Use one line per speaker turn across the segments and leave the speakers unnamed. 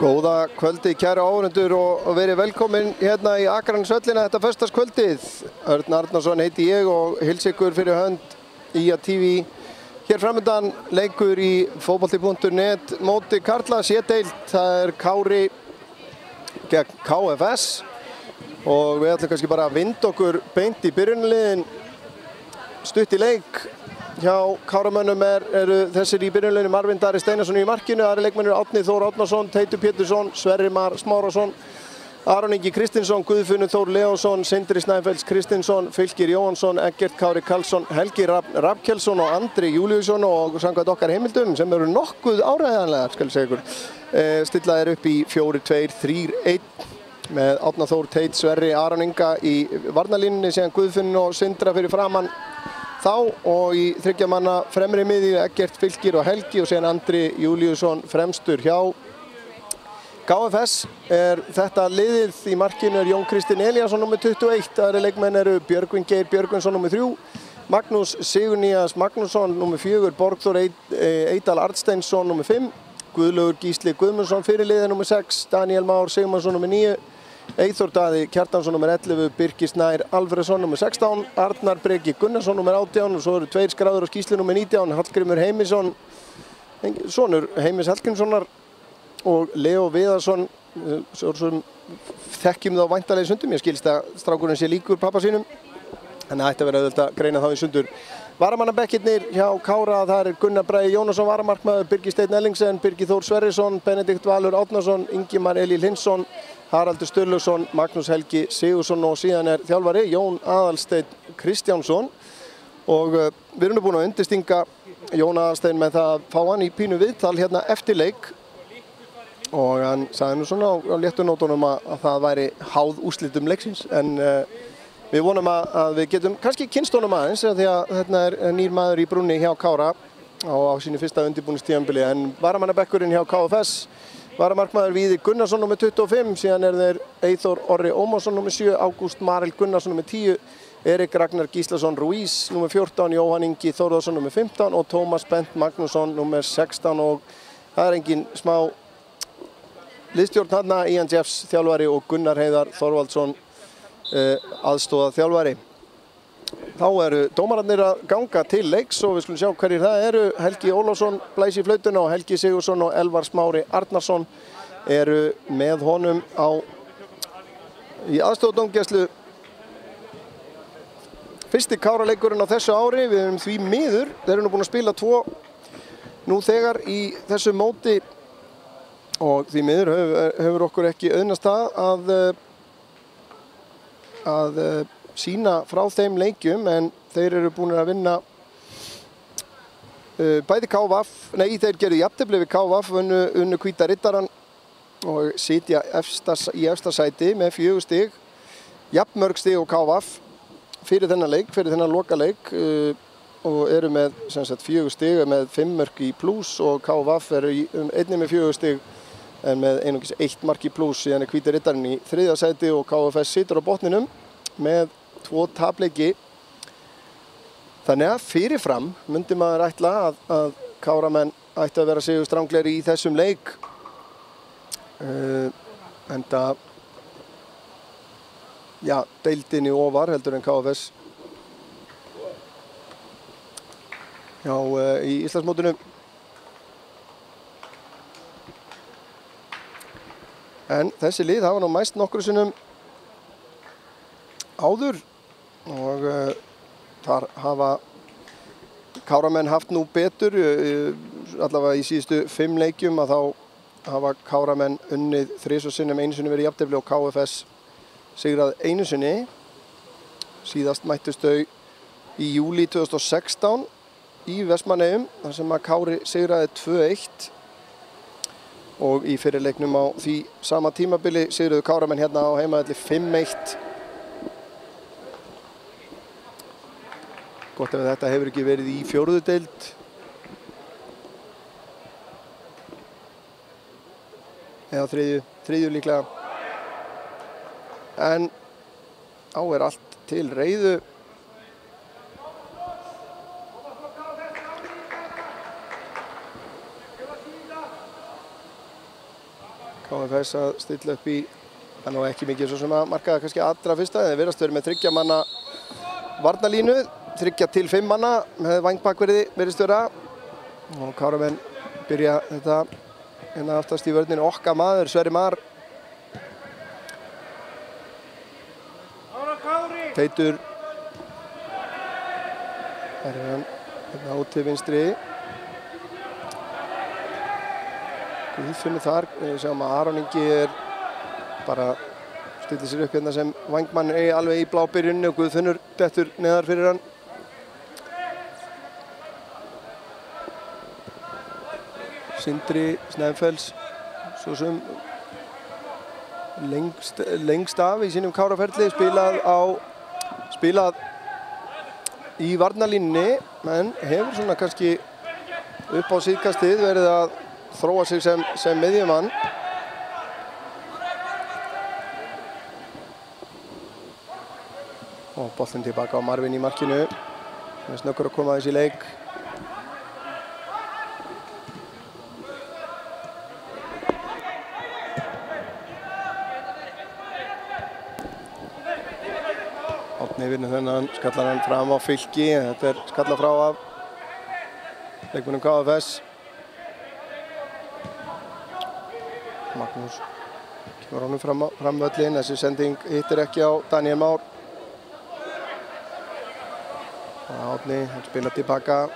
Góða kvöldi, kæru áhorfendur og verið velkomin hérna í Akraneshöllina þetta föstudagskvöldið. Örn Arnarsson heiti ég og hils ykkur fyrir hönd IA TV. Hér framundan leikur í fótbolti.net móti karla C-deild. Það Kári gegn KFS og við ætlum kannski bara að vinda okkur beint í byrjunarliðin. Stutt í leik. Hjá Káramönnum eru þessir í byrjunarliðinu Marvin Dari Steinarsson í markinu, aðri leikmennir Árni Þór Árnason, Teitur Pétursson, Sverrir Mar Smárasson, Aron Ingi Kristinsson, Guðfinnur Þór Leósson, Sindri Snæfells Kristinsson, Fylkir Jóhansson, Eggert Kári Karlsson, Helgi Rafnkelsson og Andri Júlíusson og samkvæmt okkar heimildum sem eru nokkuð áreiðanlegar, skal ég segja ykkur. Stillaðir upp í 4-2-3-1 með Árna Þór, Teit, Sverri, Aron Inga í varnarlínunni, síðan Guðfinnur og Sindra fyrir framann þá og í þriggja manna fremri miðju Eggert, Fylkir og Helgi og síðan Andri Júlíusson fremstur hjá KFS. Þetta liðið í markinu Jón Kristinn Elíasson nr. 21, aðri leikmenn eru Björgvin Geir Björgvinsson nr. 3, Magnús Sigurnías Magnússon nr. 4, Borgþór Eidal Arnsteinsson nr. 5, Guðlaugur Gísli Guðmundsson fyrirliði nr. 6, Daniel Már Sigmarsson nr. 9, Eyþór Daði Kjartansson nr. 11, Birgir Snær Alfreðsson nr. 16, Arnar Breki Gunnarsson nr. 18 og svo eru tveir skráður á skýrslu nr. 19, Hallgrímur Heimisson, sonur Heimis Hallgrímssonar og Leo Viðarsson, sem þekkjum þá væntanlega í sundum. Ég skilst að strákurinn sé líkur pappa sínum, en það ætti að vera auðvitað að greina þá í sundur. Varamannabekkirnir hjá Kára, það Gunnar Bragi Jónasson varamarkmaður, Birgir Steinn Ellingsen, Birgir Þór Sverrisson, Benedikt Valur Árnason, Ingimar Elín Hinsson, Haraldur Sturluson, Magnús Helgi Sigursson og síðan þjálfari Jón Aðalsteinn Kristjánsson. Og við erum búin að undirstinga Jón Aðalsteinn með það að fá hann í pínu viðtal hérna eftir leik. Og hann sagði nú svona á léttunótunum að það væri háð úrslitum leiksins, en við vonum að við getum kannski kynst honum aðeins því að þetta nýr maður í brúnni hjá Kára á sínu fyrsta undirbúningstímabili. En varamannabekkurinn hjá KFS, varamarkmaður Víðir Gunnarsson nr. 25, síðan þeir Eyþór Orri Ómarsson nr. 7, Ágúst Marel Gunnarsson nr. 10, Erik Ragnar Gíslason Ruiz nr. 14, Jóhann Ingi Þórðarsson nr. 15 og Tómas Bent Magnússon nr. 16 og það engin smá liðstjórn þarna, Ian Jeffs þjálfari og Gunnar Heiðar Þorvaldsson aðstoða þjálfari. Þá eru dómararnir að ganga til leiks og við skulum sjá hverjir það eru. Helgi Ólafsson blæs í flautuna og Helgi Sigursson og Elvar Smári Arnarsson eru með honum í aðstoðardómgæslu. Fyrsti Káraleikurinn á þessu ári, við erum því miður, þeir eru nú búin að spila 2 nú þegar í þessu móti og því miður hefur okkur ekki auðnast það að sína frá þeim leikjum, en þeir eru búin að vinna bæði þeir gerðu jafntefli við KVF, unnu Hvíta Riddarann og sitja í efsta sæti með 4 stig, jafnmörg stig og KVF fyrir þennan leik, fyrir þennan lokaleik og eru með 4 stig með 5 mörk í plús og KVF eru einnig með 4 stig en með einungis 1 mark í plús. Síðan Hvíti Riddarinn í 3. sæti og KFS situr á botninum með 2 tapleiki. Þannig að fyrirfram myndi maður ætla að Káramenn ætti að vera sigurstranglegri í þessum leik. Enda deildinni ofar heldur en KFS í Íslandsmótinu. En þessi lið hafa nú mæst nokkru sinnum áður og þar hafa Káramenn haft nú betur, allavega í síðustu 5 leikjum að þá hafa Káramenn unnið 3 sinnum, 1 sinni verið jafntefli og KFS sigrað 1 sinni. Síðast mættust þau í júlí 2016 í Vestmannaeyjum þar sem að Kári sigraði 2-1. Og í fyrirleiknum á því sama tímabili sigruðu Káramenn hérna á heimavelli 5-1. Gott ef þetta hefur ekki verið í 4. deild. Eða 3. líklega. En allt til reiðu. KFS að stilla upp í, það nú ekki mikið svo sem að marka það kannski allra fyrsta, en þeir virðast verið með 3 manna varnarlínu, 3 til 5 manna með vangbakverði virðist vera. Og Káramenn byrja þetta hérna aftast í vörninni, okkar maður Sverrir Mar. Teitur. Þar hann hérna út til vinstri. Guðfinnur þar, við sjáum að Aron Ingi bara stillir sér upp hérna sem vangmann alveg í blábyrjunni og Guðfinnur dettur neðar fyrir hann. Sindri Snæfells, svo sem lengst af í sínum Káraferli, spilað í varnarlínunni, en hefur svona kannski upp á síðkastið verið að þróa sig sem miðjumann. Og boltinn tilbaka á Marvin í markinu. Það er snöggur að koma aðeins í leik. Árni vinnur þennan, skallar hann fram á Fylki. Þetta er skalla frá af leikmönnum KFS. Magnús kemur honum fram völlin, þessi sending hittir ekki á Daniel Már. Árni, hann spilar tilbaka.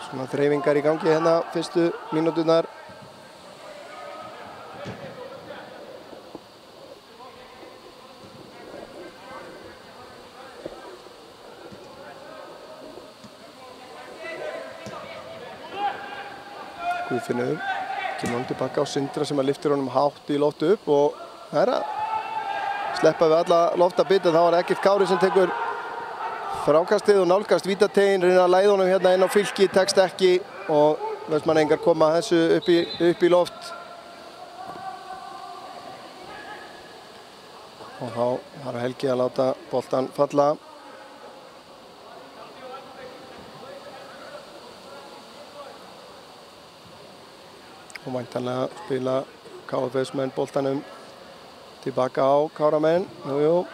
Svona þreifingar í gangi hérna fyrstu mínúturnar. Guðfinnur kemur hann tilbaka á Sindra sem að lyftir honum hátt í loft upp og það er að sleppa við alla loftabita. Þá er Eggert Kári sem tekur frákastið og nálgast vítategin, reynir að læða honum hérna inn á Fylki, tekst ekki og Vestmannaeyingar koma þessu upp í loft. Og þá þarf Helgi að láta boltan falla. Og væntanlega spila KFS menn boltanum tilbaka á Káramenn. Jú.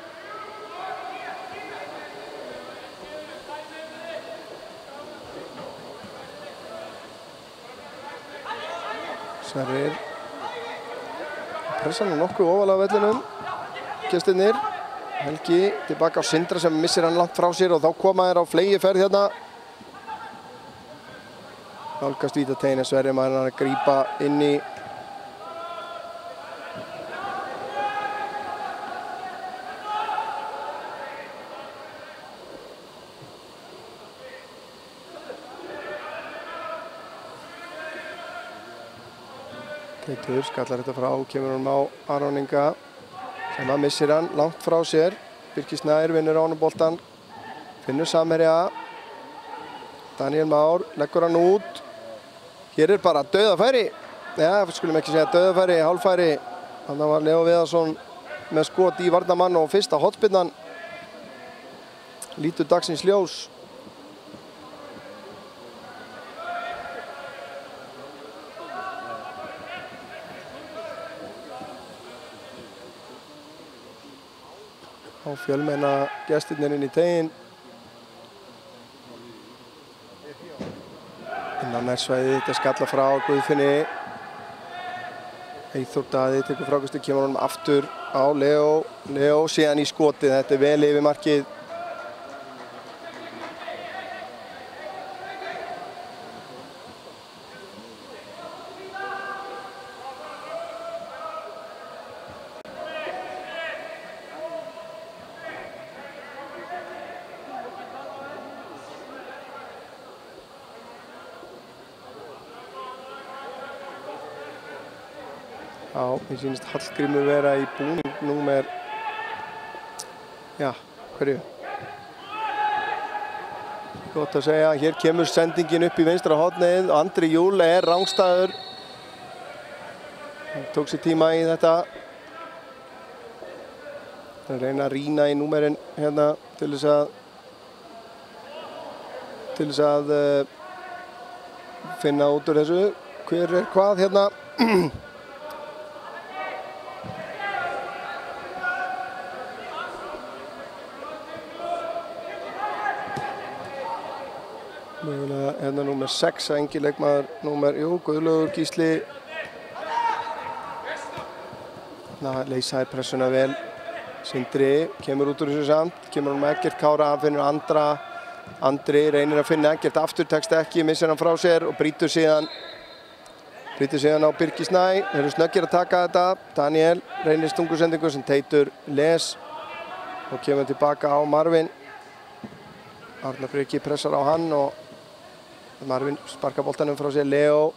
Sverrir. Pressan er nokkuð ofalega vellinum. Gestirnir. Helgi tilbaka á Sindra sem missir hann langt frá sér og þá koma þeir á flegiferð hérna. Nálgast vítategin, Sverrir maður að grípa inn í. Teitur skallar þetta frá, kemur hann á Aron Inga sem að missir hann langt frá sér. Birkir Snær vinnur á honum boltan, finnur samherja. Daniel Már leggur hann út. Hér er bara dauðafæri. Já, skulum ekki segja dauðafæri, hálffæri. Þannig var Leo Viðarsson með skot í varnarmann og fyrsta hotspinnan lítur dagsins ljós. Á fjölmenna gestirnir inn í teginn. Innan nærsvæði, þetta skalla frá Guðfinni. Eyþór Daði tekur frákastið, kemur honum aftur á Leo. Leo síðan í skotið, þetta er vel yfir markið. Já, mér sýnist Hallgrímur vera í búning númer, já, hverju? Gott að segja, hér kemur sendingin upp í vinstra hornið. Andri Júl er rangstæður. Hann tók sér tíma í þetta. Það reyna að rýna í númerin hérna til þess að finna út úr þessu. Hver er hvað hérna? hérna númer 6 engi leikmaður Guðlaugur Gísli leysaði pressuna vel. Sindri kemur út úr þessu samt, kemur hann með Eggert Kára, hann finnur Andri reynir að finna Eggert aftur, tekst ekki, missir hann frá sér og brýtur síðan á Birgi Snæ. Þeir eru snöggir að taka þetta. Daniel reynir stungusendingu sem Teitur les og kemur tilbaka á Marvin. Arnar Breki pressar á hann og Marvin sparkar boltanum frá sér. Leo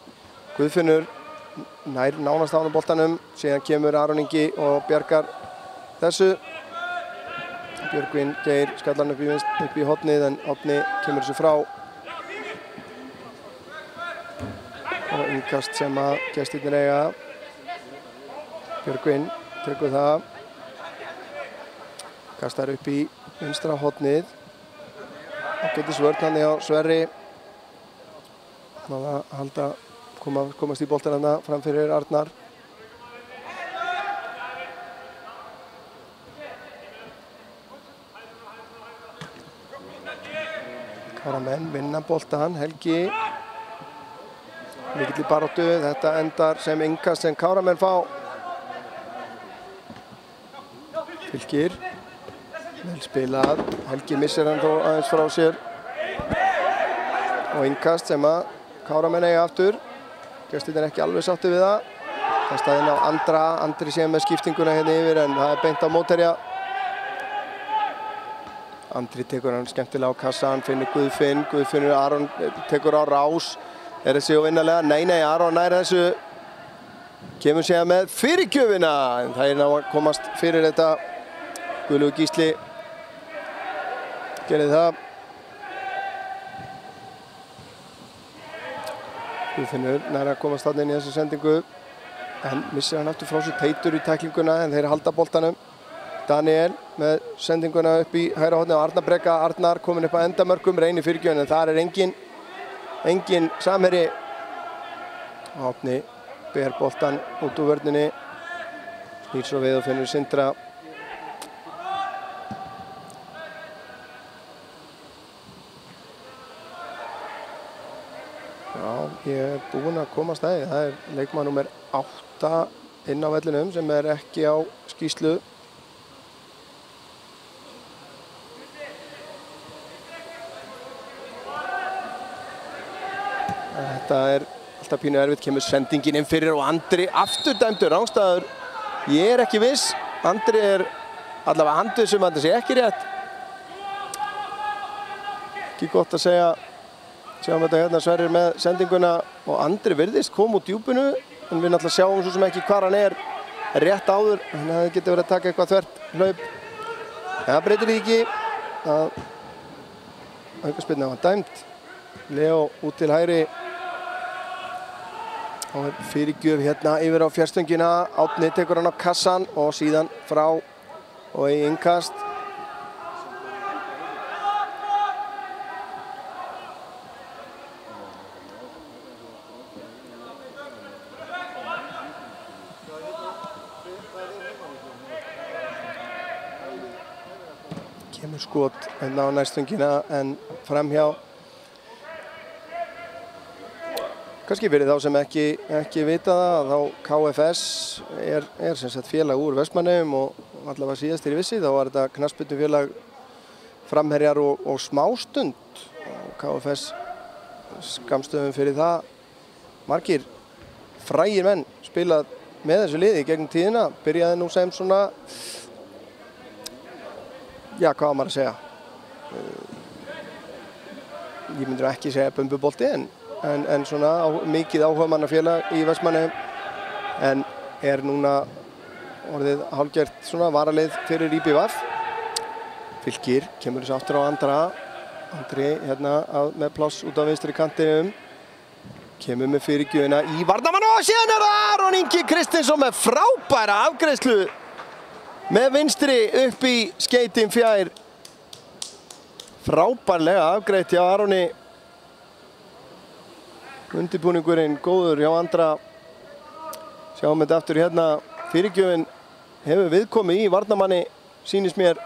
Guðfinnur nær nánast á hann boltanum, síðan kemur Aron Ingi og bjargar þessu. Björgvin Geir skallar hann upp í hornið en Árni kemur þessu frá. Og innkast sem að gestirnir eiga. Björgvin tekur það. Kastar upp í vinstra hornið. Og getur svört hann hjá Sverri. Náða að komast í boltan hann fram fyrir Arnar. Káramenn vinna boltan, Helgi mikill í baráttu, þetta endar sem innkast sem Káramenn fá. Fylkir, vel spilað, Helgi missir hann þó aðeins frá sér. Og innkast sem að Káramenn eiga aftur, gestirnir ekki alveg sátti við það. Það staðinn á Andri sé með skiptinguna hérna yfir en það er beint á mótherja. Andri tekur hann skemmtilega á kassa, hann finnur Guðfinnur, Aron tekur á rás. Er þessi óvinnalega? Nei, Aron nær þessu. Kemur síðan með fyrirgjöfina, en það er ná að komast fyrir þetta. Guðlaugur Gísli gerði það. Guðfinnur nær að komast þarna inn í þessu sendingu. En missir hann aftur frá sér. Teitur í tæklinguna en þeir halda boltanum. Daniel með sendinguna upp í hægra hornið á Arnar Breka. Arnar komin upp að endamörkum, reynir fyrirgjöfina en þar er engin samherji. Árni ber boltan út úr vörninni. Snýr svo við og finnur Sindra. Já, ég er búinn að komast að því. Það er leikmaður númer 8 inn á vellinum sem er ekki á skýrslu. Þetta er alltaf pínu erfitt, kemur sendingin inn fyrir og Andri aftur dæmdur rangstæður. Ég er ekki viss, Andri er allavega handviss að þetta sé ekki rétt. Ekki gott að segja. Sjáum þetta hérna, Sverrir með sendinguna og Andri virðist kom út djúpinu en við náttúrulega sjáum svo sem ekki hvar hann er rétt áður. Þannig að það getur verið að taka eitthvað þvert hlaup. En það breytir því ekki. Aukaspyrna var dæmt. Leo út til hægri. Og fyrirgjöf hérna yfir á fjarstöngina. Árni tekur hann á kassan og síðan frá og í innkast. Kemur skot hérna á nærstöngina en framhjá. Kannski fyrir þá sem ekki vita það, þá KFS er sem sagt félag úr Vestmannaeyjum og allavega síðast þegar ég vissi, þá var þetta knattspyrnufélag framherjar og smástund. Og KFS skammstöfum fyrir það. Margir frægir menn spilað með þessu liði gegn tíðina. Byrjaði nú sem svona, já, hvað var maður að segja? Ég myndir ekki segja bumbubolti en svona mikið áhugamannafélag í Vestmannaeyjum en er núna orðið hálfgert svona varalið fyrir IBVF. Fylkir kemur þessu aftur á Andri hérna með pláss út á vinstri kantinum. Kemur með fyrirgjöfina í varnarmann og síðan er það Aron Ingi Kristinsson með frábæra afgreiðslu með vinstri upp í skeytin fjær. Frábærlega afgreitt hjá Aroni. Undirbúningurinn góður hjá Andra. Sjáum þetta aftur hérna. Fyrirgjöfin hefur viðkomið í varnarmanni, sýnist mér.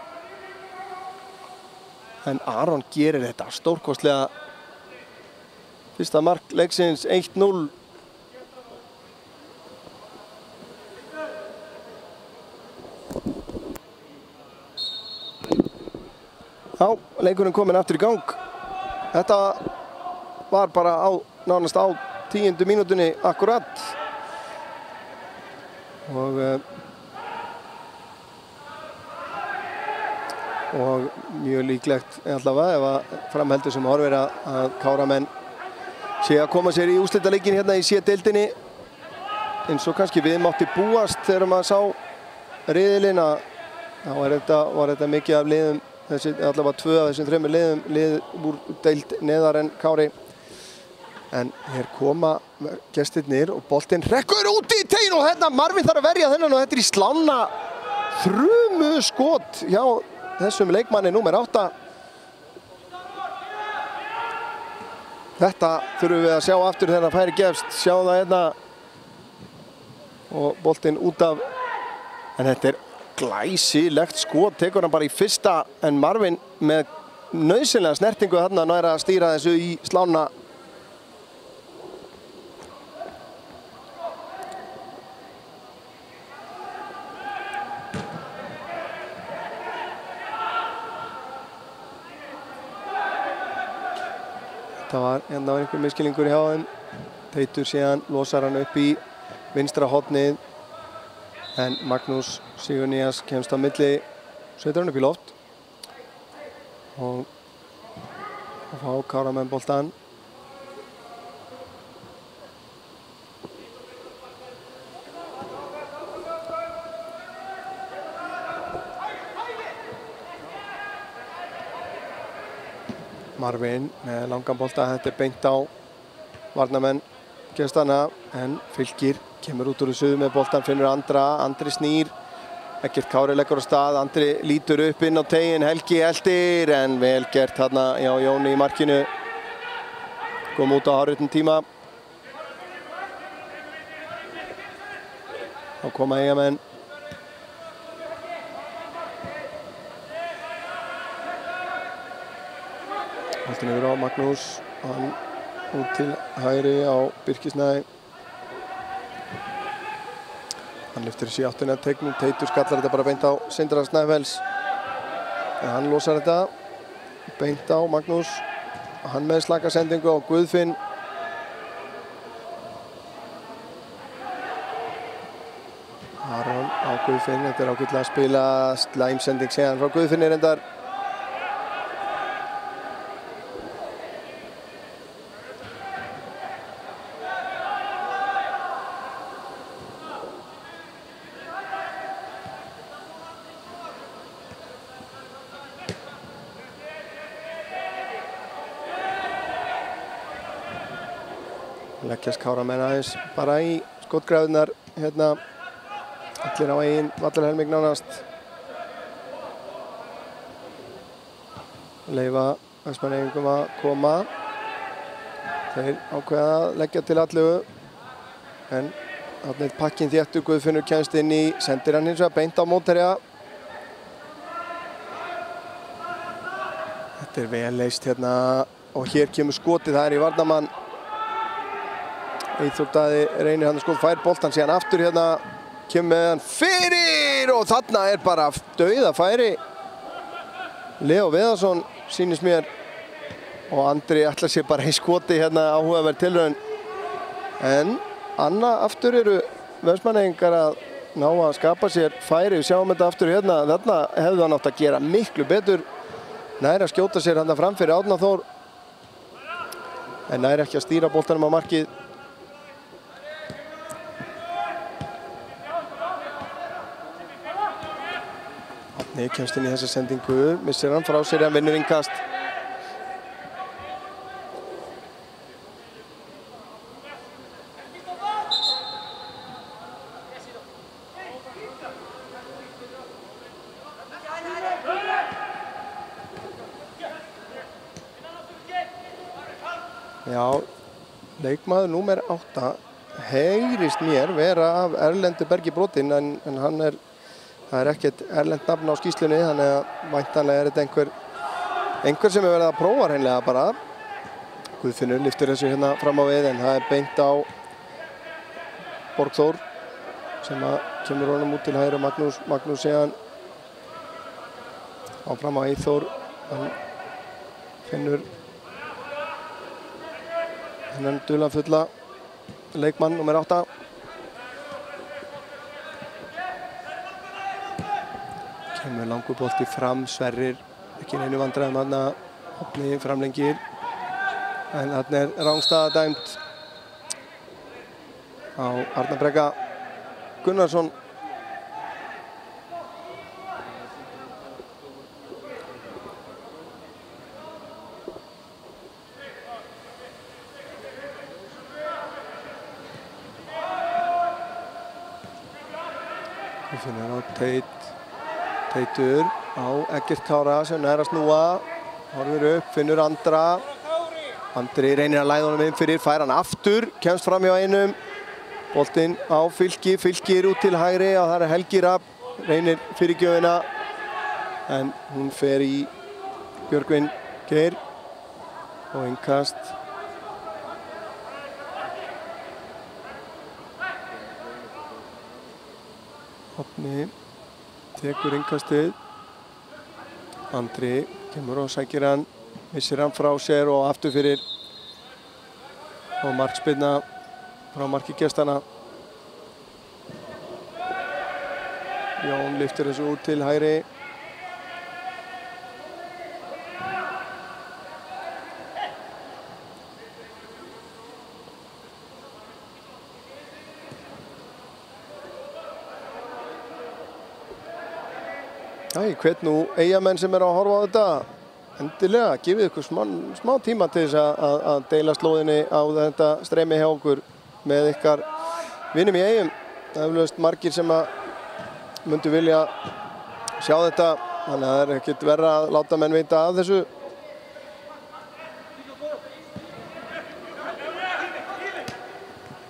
En Aron gerir þetta stórkostlega. Fyrsta mark leiksins 1-0. Já, leikurinn kominn aftur í gang. Þetta var bara nánast á 10. mínútunni akkurat. Og mjög líklegt allavega ef að framheldur sem horfir að Káramenn sé að koma sér í úrslitaleikin hérna í C-deildinni eins og kannski við mátti búast þegar maður sá riðilinn að þá var þetta mikið af liðum, allavega 2 af þessum 3 liðum lið úr deild neðar en Kári. En hér koma gestirnir og boltinn hrekkur út í tegin og hérna Marvin þarf að verja þennan og þetta í slána þrumu skot hjá þessum leikmanni númer 8. Þetta þurfum við að sjá aftur þegar færi gefst. Sjáum það hérna. Og boltinn út af. En þetta er glæsilegt skot. Tekur hann bara í fyrsta. En Marvin með nauðsynlega snertingu þarna nær að stýra þessu í slána. Það var einhver miskilningur hjá þeim. Teitur síðan losar hann upp í vinstra hornið. En Magnús Sigurnías kemst á milli, setur hann upp í loft. Og fá Káramenn boltann. Marvin með langan bolta, þetta er beint á varnarmenn gestana en Fylkir kemur út úr þessu með boltan, finnur Andri snýr, Eggert Kári leggur á stað, Andri lítur upp inn á tegin, Helgi eldir en vel gert þarna hjá Jóni í markinu, kom út á hárréttum tíma. Þá koma Eyjamenn. Boltinn yfir á Magnús, hann út til hægri á Birkisnæ. Hann lyftir þessu í áttina tegnum, Teitur skallar þetta bara beint á Sindra Snæfells. En hann losar þetta beint á Magnús. Hann með slaka sendingu á Guðfinn. Aron á Guðfinn, þetta er ágætlega að spila, slæmsending séðan frá Guðfinni reyndar. Leggjast Káramenn aðeins bara í skotgrafirnar hérna, allir á eigin vallarhelming nánast. Leyfa Vestmannaeyingum að koma. Þeir ákveða að leggja til allugu. En þarna er pakkinn þéttur, Guðfinnur kemst inn í, sendir hann hins vegar beint á mótherja. Þetta er vel leyst hérna og hér kemur skotið, það er í varnarmann. Eyþór Daði reynir hann að skot, fær boltan síðan aftur hérna, kemur með hann fyrir og þarna er bara dauðafæri. Leo Viðarsson sýnist mér og Andri ætlar sér bara í skoti hérna, áhugaverð tilraun. En annað aftur eru Vestmannaeyingar að ná að skapa sér færi, við sjáum þetta aftur hérna, þarna hefðu hann átt að gera miklu betur. Nær að skjóta sér hann fram fyrir Árna Þór en nær ekki að stýra boltanum á markið. Árni kemst inn í þessa sendingu, missir hann frá sér en vinnur innkast. Já, leikmaður númer 8 heyrist mér vera af erlendu bergi brotinn en hann það er ekkert erlent nafn á skýrslunni, þannig að væntanlega er þetta einhver sem er verið að prófa hreinlega bara. Guðfinnur lyftir þessu hérna fram á við en það beint á Borgþór sem kemur honum út til hægri. Magnús síðan áfram á Eyþór. Hann finnur hennan dularfulla leikmann númer 8. Kemur langur bolti fram, Sverrir ekki neinu vandræðum þarna, Árni framlengir en þarna rangstaða dæmt á Arnar Breka Gunnarsson. Við finnum á Teitur á Eggert Kára sem nær að snúa, horfir upp, finnur Andra. Andri reynir að læða honum inn fyrir, fær hann aftur, kemst fram hjá einum. Boltinn á Fylki, Fylkir út til hægri og það Helgi Rafn, reynir fyrirgjöfina en hún fer í Björgvin Geir og innkast. Árni tekur innkastið. Andri kemur og sækir hann, missir hann frá sér og aftur fyrir og markspyrna frá marki gestana. Jón lyftir þessu út til hægri. Hvet nú Eyjamenn sem að horfa á þetta endilega, gefið ykkur smá tíma til þess að deila slóðinni á þetta streymi hjá okkur með ykkar vinum í Eyjum. Það er eflaust margir sem að myndu vilja sjá þetta, þannig að það ekkert verra að láta menn vita af þessu.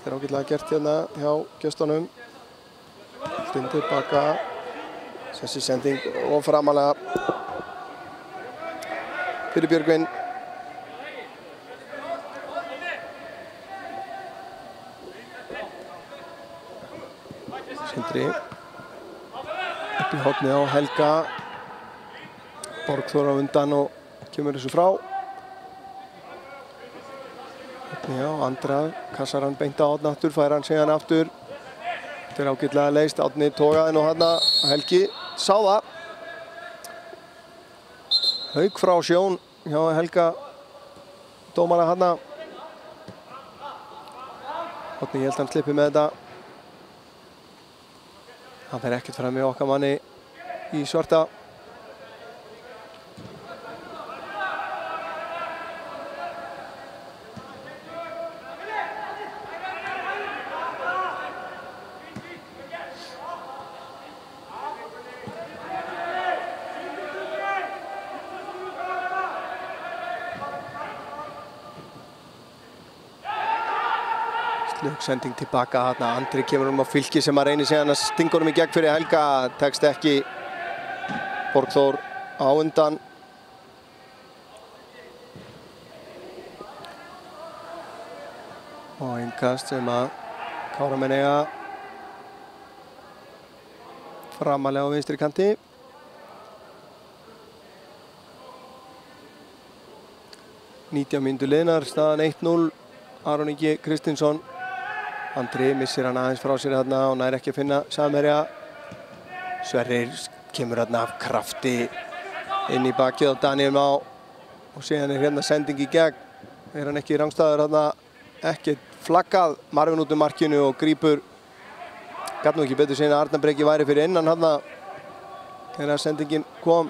Þetta ágætlega gert hérna hjá gestunum. Stinn tilbaka. Þessi sending og framalega fyrir Björgvin. Sindri upp í hornið á Helga. Borgþór á undan og kemur þessu frá. Hornið á Andra, kassar hann beint á Árna aftur, fær hann síðan aftur. Þetta er ágætlega leist, Árni togaði nú þarna, Helgi sá það. Hauk frá sjón hjá Helga dómara þarna. Árni, ég held að hann slippi með þetta. Hann fer ekkert fram í okkar manni í svarta. Sending tilbaka þarna, Andri kemur á Fylki sem að reynir síðan að stinga honum í gegn fyrir Helga, tekst ekki. Borgþór á undan. Og innkast sem að Káramenn eiga framalega á vinstri kanti. Nítján mínútur liðnar, staðan 1-0. Aron Ingi Kristinsson. Andri missir hann aðeins frá sér þarna og nær ekki að finna samherja. Sverrir kemur þarna af krafti inn í bakið á Daniel Má og síðan hérna sending í gegn. Er hann ekki rangstæður þarna, ekki flaggað. Marvin út um markinu og grípur. Gat nú ekki betur síðan að Arnar Breki væri fyrir innan þarna þegar sendingin kom.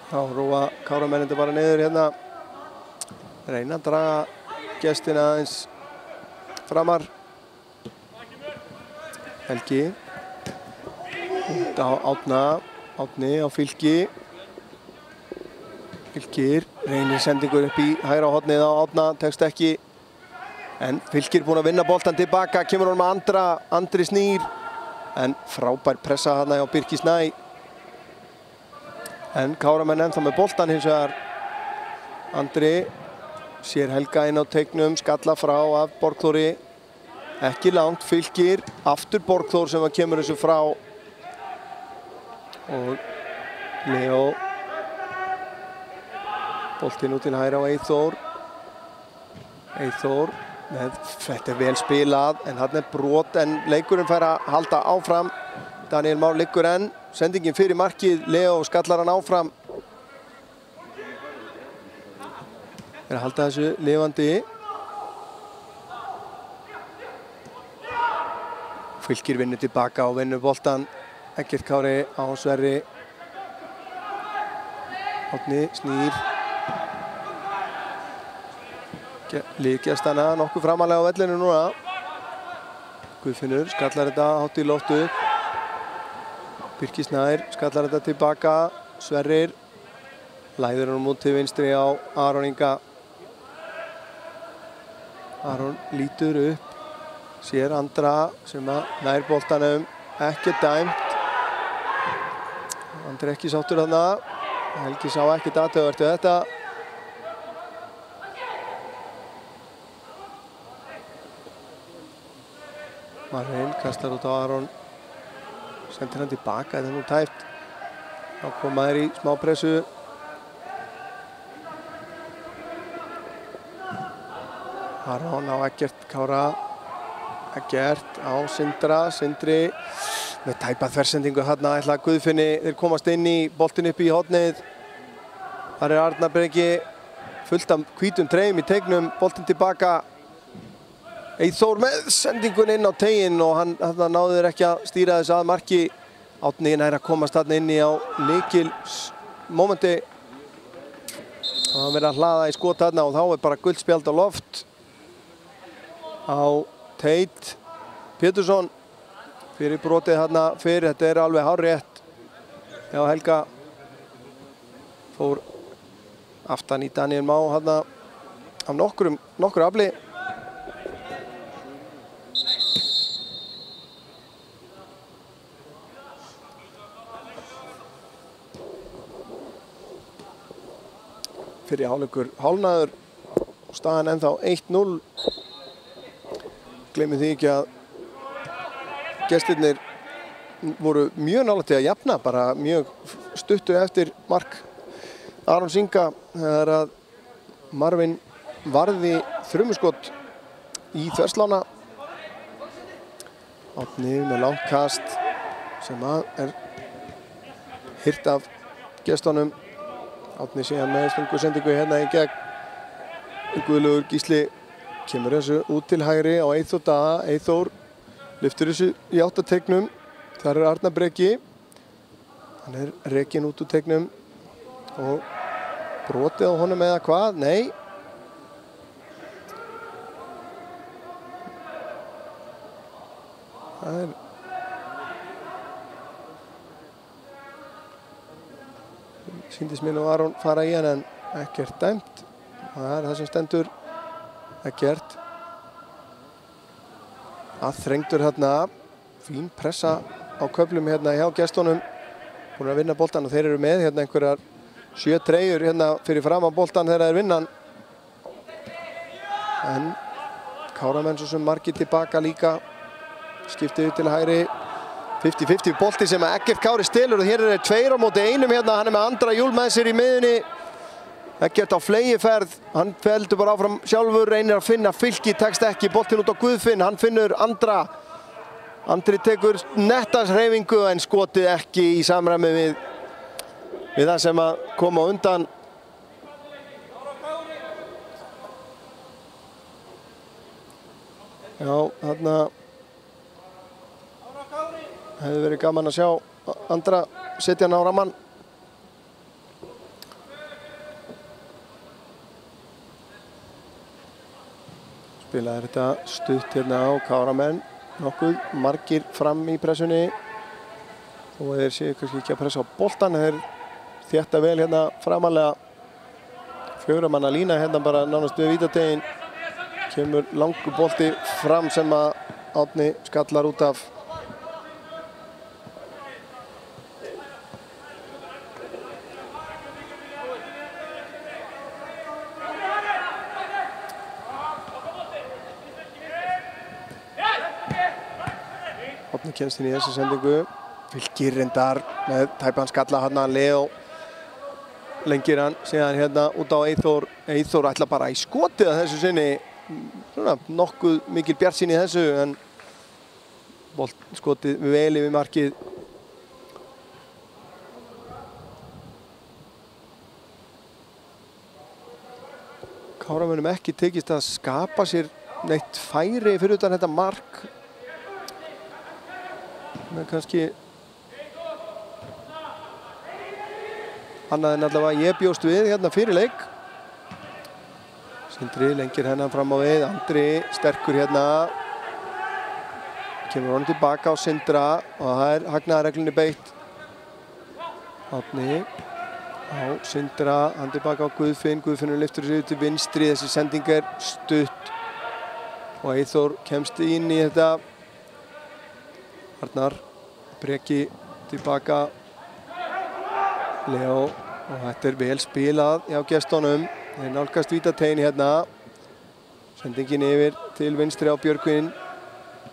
Þá róa Káramenn bara niður hérna. Reyna að draga gestina aðeins framar. Helgi. Út á Árna. Árni á Fylki. Fylkir Reynir sendingur upp í hægra hornið á Árna, tekst ekki. En Fylkir búinn að vinna boltan tilbaka, kemur honum með Andri snýr. En frábær pressa þarna hjá Birki Snæ. En Káramenn ennþá með boltan hins vegar. Andri sér Helga inn á teignum, skalla frá af Borgþóri. Ekki langt, Fylkir, aftur Borgþór sem kemur þessu frá. Og Leo. Boltinn út til hægra á Eyþór. Eyþór með, þetta vel spilað, en þarna brot, en leikurinn fær að halda áfram. Daniel Már liggur enn, sendingin fyrir markið, Leo skallar hann áfram. Að halda þessu lifandi. Fylkir vinnur tilbaka og vinnur boltan. Eggert Kári á Sverri. Árni snýr. Líkjast hana nokkuð framalega á vellinu núna. Guðfinnur skallar þetta hátt í loftu. Birkir Snær skallar þetta tilbaka. Sverrir læður hann út til vinstri á Aron Inga. Aron lítur upp, sér Andra sem nær boltanum, ekki dæmt. Andri ekki sáttur þarna. Helgi sá ekki athugavert við þetta. Marvin kastar út á Aron. Sendir hann tilbaka, þetta nú tæft. Þá koma þeir í smá pressu. Aron á Eggert Kára. Eggert á Sindra. Sindri með tæpa þversendingu þarna, ætla Guðfinni. Þeir komast inn í boltinn upp í hornið. Þar Arnar Breki fullt af hvítum treyjum í teignum. Boltinn tilbaka. Eyþór með sendingun inn á teginn og hann náði þeir ekki að stýra þess að marki. Árni nær að komast þarna inn í á lykil momenti. Og hann verið að hlaða í skot þarna og þá bara guldspjald á loft á Teit Pétursson fyrir brotið þarna fyrir. Þetta er alveg hárrétt. Já, Helga fór aftan í Daniel Má þarna af nokkru afli. Fyrir hálfleikur hálfnaður og staðan ennþá 1-0. Gleymið því ekki að gestirnir voru mjög nálægt til að jafna, bara mjög stuttu eftir mark Arons Inga þegar að Marvin varði þrumuskot í þverslána. Árni með langt kast sem er hirt af gestunum. Árni síðan með stungusendingu hérna í gegn. Guðlaugur Gísli kemur þessu út til hægri á Eyþór Daða. Eyþór lyftur þessu í áttategnum. Þar Arnar Breki. Hann er rekinn út úr tegnum og brotið á honum eða hvað? Nei. Það er sýndist mér nú Aron fara í hann en ekkert dæmt. Það er það sem stendur. Ekkert. Aðþrengdur hérna. Fín pressa á köflum hérna hjá gestunum. Búin að vinna boltan og þeir eru með hérna einhverjar 7 treyjur hérna fyrir fram á boltan þegar þeir vinna hann. En Káramenn svo sem margir tilbaka líka. Skiptið til hægri. 50-50 bolti sem Eggert Kári stelur og hér eru 2 á móti 1 hérna. Hann er með Andra Júl með sér í miðunni. Eggert á flegiferð. Hann feldur bara áfram sjálfur, reynir að finna Fylki, tekst ekki. Boltinn út á Guðfinn, hann finnur Andra. Andri tekur nettashreyfingu en skotið ekki í samræmi við það sem að koma á undan. Já, þarna hefði verið gaman að sjá Andra setja hann á rammann. Spilaði þetta stutt hérna á Káramenn. Nokkuð margir fram í pressunni. Og þeir séu kannski ekki að pressa á boltan. Þeir þétta vel hérna framalega. Fjögurra manna lína hérna bara nánast við vítategin. Kemur langur bolti fram sem að Árni skallar út af. Árni kemst inn í þessu sendingu. Fylkir reyndar með tæpan skalla hérna Leo. Lengir hann síðan hérna út á Eyþór. Eyþór ætla bara í skotið að þessu sinni. Svona nokkuð mikil bjartsýni í þessu en skotið vel yfir markið. Káramönnum ekki tekist að skapa sér neitt færi fyrir utan þetta mark. Men kannski annað en allavega ég bjóst við hérna fyrir leik. Sindri lengir hennan fram á við. Andri sterkur hérna. Kemur honum tilbaka á Sindra og það er hagnaðarreglunni beitt. Árni á Sindra, hann tilbaka á Guðfinn. Guðfinnur lyftur sig til vinstri. Þessi sending er stutt og Eyþór kemst inn í þetta. Arnar Breki tilbaka. Leo og þetta er vel spilað hjá gestunum. Þeir nálgast vítategin hérna. Sendingin yfir til vinstri á Björgvin.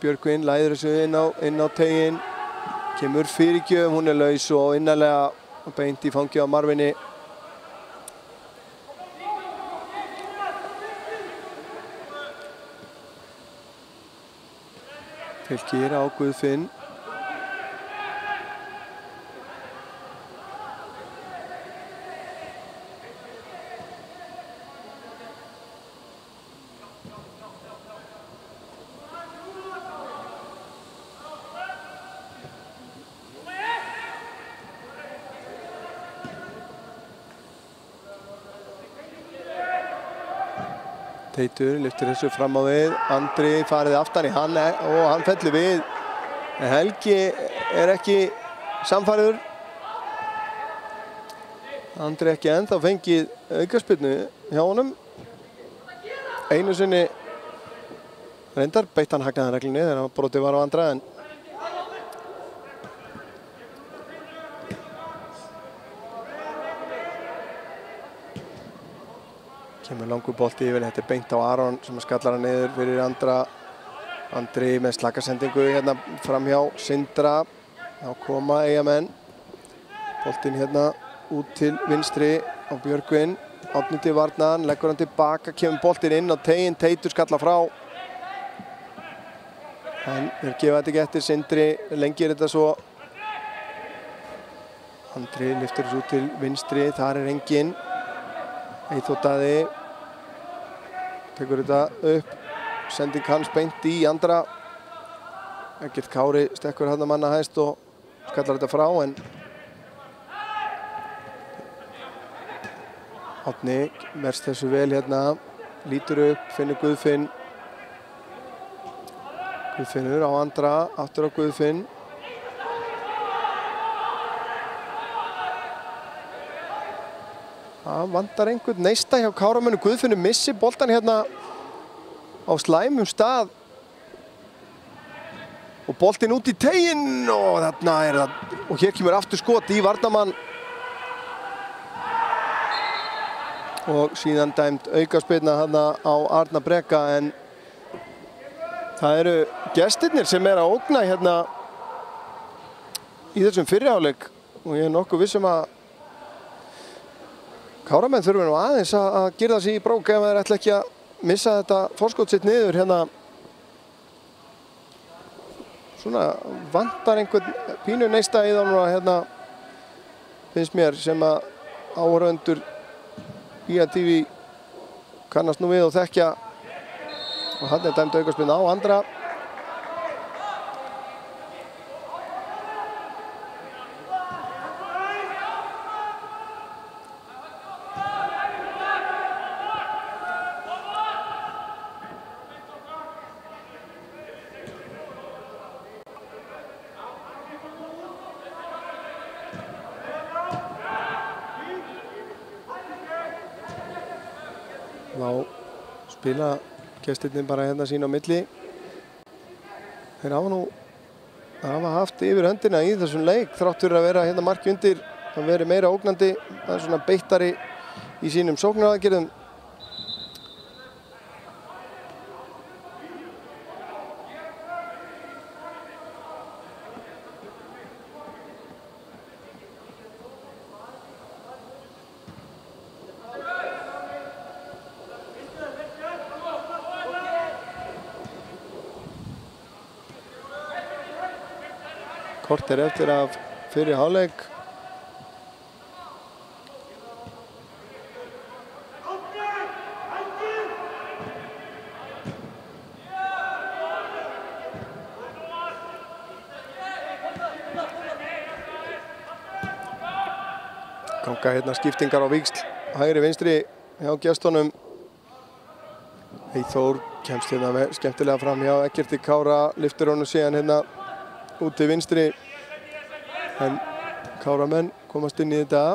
Björgvin læður þessu inn á tegin. Kemur fyrirgjöf, hún er laus og innarlega beint í fangi á Marvini. Fylkir á Guðfinn. Teitur lyftir þessu fram á við. Andri farið aftan í hann og hann fellur við. Helgi er ekki samfæriður. Andri ekki ennþá fengið aukaspyrnu hjá honum. Einu sinni reyndar beitt hann hagnaðarreglunni þegar brotið var á Andra en kemur langur bolti yfir, þetta er beint á Aron sem skallar hann niður fyrir Andra. Andri með slakasendingu hérna fram hjá Sindra. Þá koma Eyjamenn. Boltinn hérna út til vinstri á Björgvin. Árni til varnar, leggur hann tilbaka, kemur boltinn inn á tegin, Teitur skalla frá. En þeir gefa þetta ekki eftir, Sindri lengir þetta svo. Andri lyftir þessu út til vinstri, þar er enginn. Eyþór Daði tekur þetta upp, sending hans beint í Andra. Eggert Kári stekkur hann að manna hæst og skallar þetta frá en Árni verst þessu vel hérna, lítur upp, finnur Guðfinn. Guðfinnur á Andra, aftur á Guðfinn. Það vantar einhvern neista hjá Káramönnum. Guðfinnur missir boltan hérna á slæmum stað. Og boltinn út í teginn og þarna er það. Og hér kemur aftur skot í varnarmann. Og síðan dæmt aukaspyrna hérna á Arnar Breka en það eru gestirnir sem er að ógna hérna í þessum fyrri hálfleik og ég er nokkuð viss að Káramenn þurfa nú aðeins að girða sig í brók ef þeir ætla ekki að missa þetta forskot sitt niður hérna. Svona vantar einhvern pínu neista í þá núna hérna finnst mér sem að áhorfendur IATV kannast nú við og þekkja og hann er dæmt aukaspyrna á Andra. spila gestirnir bara hérna sín á milli. Þeir hafa haft yfir höndina í þessum leik þrátt fyrir að vera hérna marki undir. Það verið meira ógnandi, það svona beittari í sínum sóknaraðgerðum. Korter eftir af fyrri hálfleik. Ganga hérna skiptingar á víxl, hægri vinstri hjá gestunum. Eyþór kemst hérna skemmtilega fram hjá Eggerti Kára, lyftir honum síðan hérna út til vinstri. En Káramenn komast inn í þetta.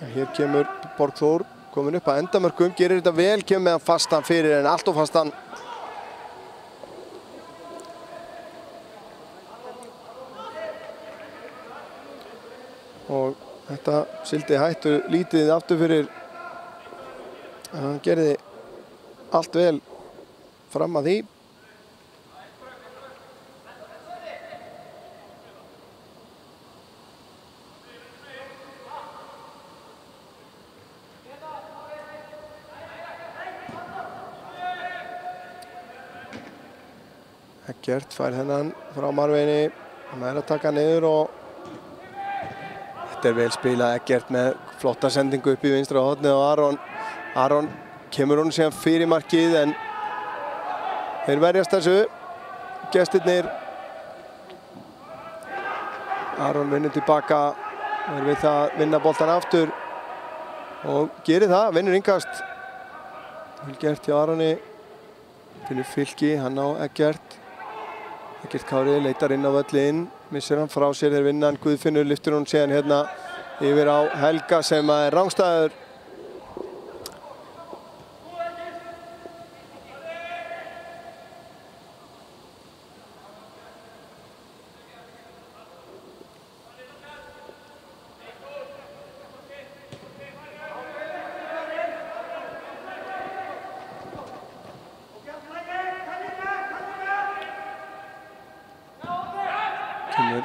En hér kemur Borgþór komin upp að endamörkum, gerir þetta vel, kemur með hann fastan fyrir en allt of fastan. Og þetta sildi hættu lítið aftur fyrir. Hann gerði allt vel fram að því. Eggert fær þennan frá Marveini. Hann að taka niður og þetta vel spilað. Eggert með flotta sendingu upp í vinstra hornið og Aron kemur hún síðan fyrir markið en þeir verjast þessu. Gestirnir. Aron vinnur tilbaka. Er við það að vinna boltan aftur og gerir það, vinnur innkast. Vel gert hjá Aroni. Finnur fylki, hann á Eggert. Eggert Kári leitar inn á völlinn, missir hann frá sér, þeir vinna hann. Guðfinnur lyftir hún síðan hérna yfir á Helga sem er rangstæður.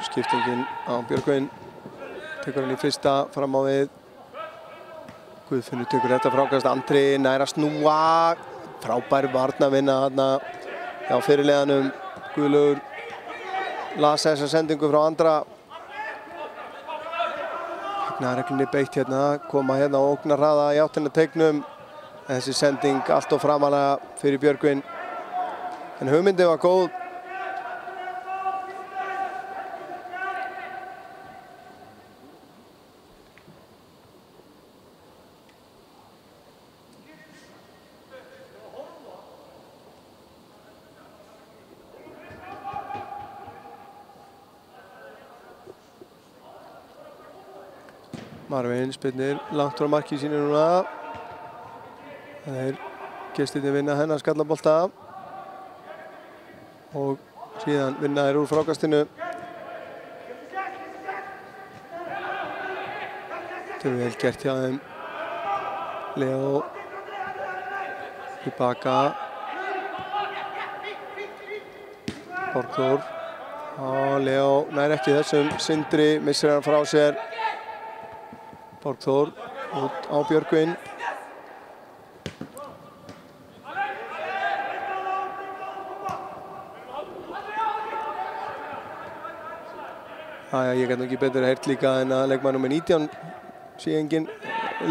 Skiptingin á Björgvin, tekur hann í fyrsta fram á við. Guðfinnur tekur þetta frákast, Andri nær að snúa, frábær varnarvinna þarna hjá fyrirliðanum. Guðlaugur las þessa sendingu frá Andra. Hagnaðarreglunni beitt hérna, koma hérna og ógna hraða í áttina teiknum. Þessi sending allt of framalega fyrir Björgvin. En hugmyndin var góð. Marvin spyrnir langt frá marki sínu núna. Þeir gestirnir vinna hennar skallabolta og síðan vinna þeir úr frákastinu. Þetta er vel gert hjá þeim. Leo tilbaka. Borgþór. Leo nær ekki þessum. Sindri missir hann frá sér. Borgþór út á Björgvin. Ég get nú ekki betur heyrt líka en að leikmaður nummer 19 sé enginn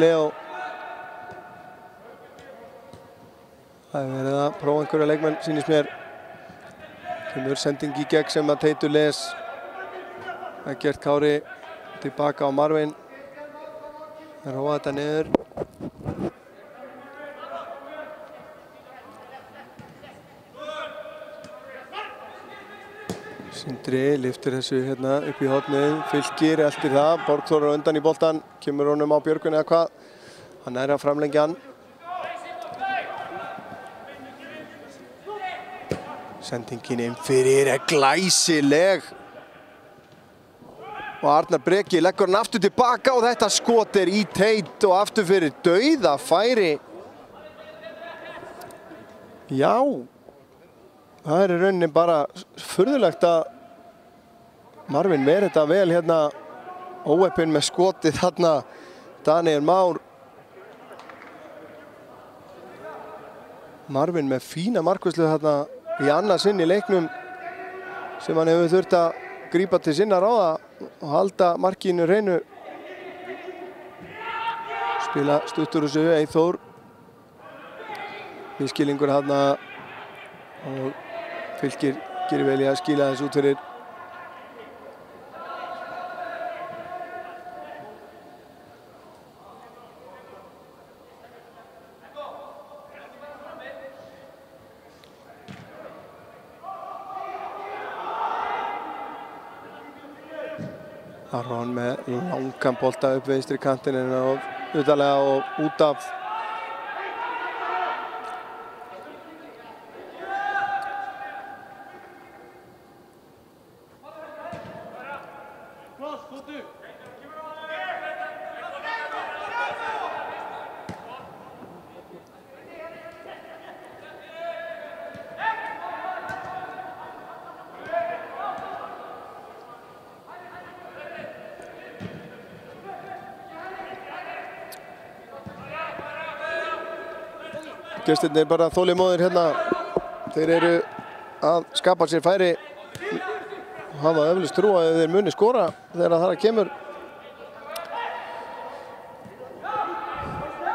Leo. Það er verið að prófa einhverja leikmenn, sýnist mér. Kemur sending í gegn sem að Teitur les. Eggert Kári tilbaka á Marvin. Róa þetta niður. Sindri lyftir þessu hérna upp í hornið. Fylkir eltir það. Borgþór er undan í boltan. Kemur honum á Björgvin eða hvað. Hann er að framlengja hann. Sendingin inn fyrir er glæsileg. Og Arnar Breki leggur hann aftur tilbaka og þetta skot er í teit og aftur fyrir dauða færi. Já, það er í rauninni bara furðulegt að Marvin ver þetta vel hérna óheppinn með skotið þarna Daniel Már. Marvin með fína markvarslu þarna í annað sinn í leiknum sem hann hefur þurft að grípa til sinna ráða og halda markinu hreinu. Spila stuttur þessu Eyþór. Miskilningur þarna og Fylkir gerir vel í að skila þessu út fyrir. Aron með langan bolta upp vinstri kantinn og utalega og út af. Gestirnir bara þolinmóðir hérna. Þeir eru að skapa sér færi og hafa eflaust trú að þeir muni skora þegar það kemur.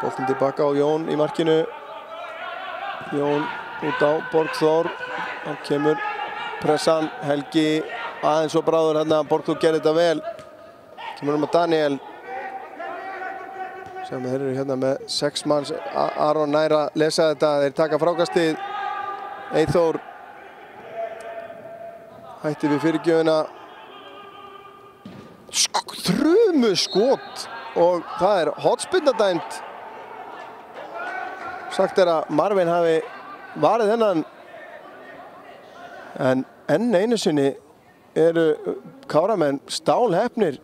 Boltinn tilbaka á Jón í markinu. Jón út á Borgþór. Þá kemur pressan. Helgi aðeins og bráður hérna. Borgþór gerir þetta vel. Kemur að Daniel. Sem þeir eru hérna með 6 manns. Aron nær að lesa þetta. Þeir taka frákastið. Eyþór hætti við fyrirgjöfina. Þrumu skot og það er hornspyrna dæmd. Sagt er að Marvin hafi varið þennan. En enn einu sinni eru Káramenn stálheppnir.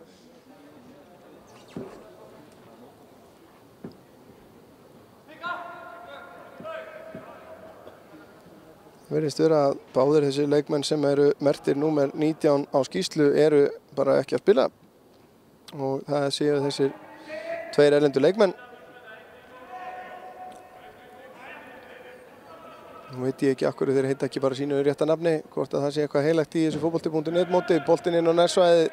Virðist vera að báðir þessi leikmenn sem eru merktir númer 19 á skýrslu eru bara ekki að spila og það séu þessir 2 erlendu leikmenn. Nú veit ég ekki af hverju þeir heita ekki bara sínu rétta nafni, hvort að það sé eitthvað heilagt í þessu fótbolti.net móti. Boltinn inn á nærsvæði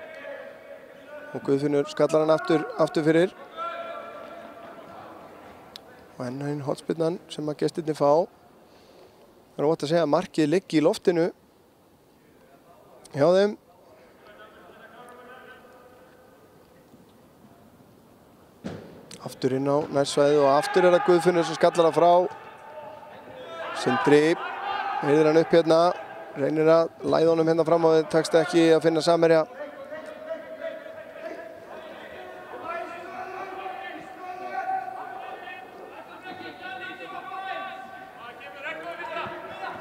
og Guðfinnur skallar hann aftur fyrir. Og enn einn hornspyrnan sem að gestirnir fá. Það er óvægt að segja að markið liggi í loftinu hjá þeim. Aftur inn á nærsvæðið og aftur er það Guðfinnur sem skallar það frá. Sindri heiðir hann upp hérna, reynir að læða honum hérna fram og það tekst ekki að finna samherja.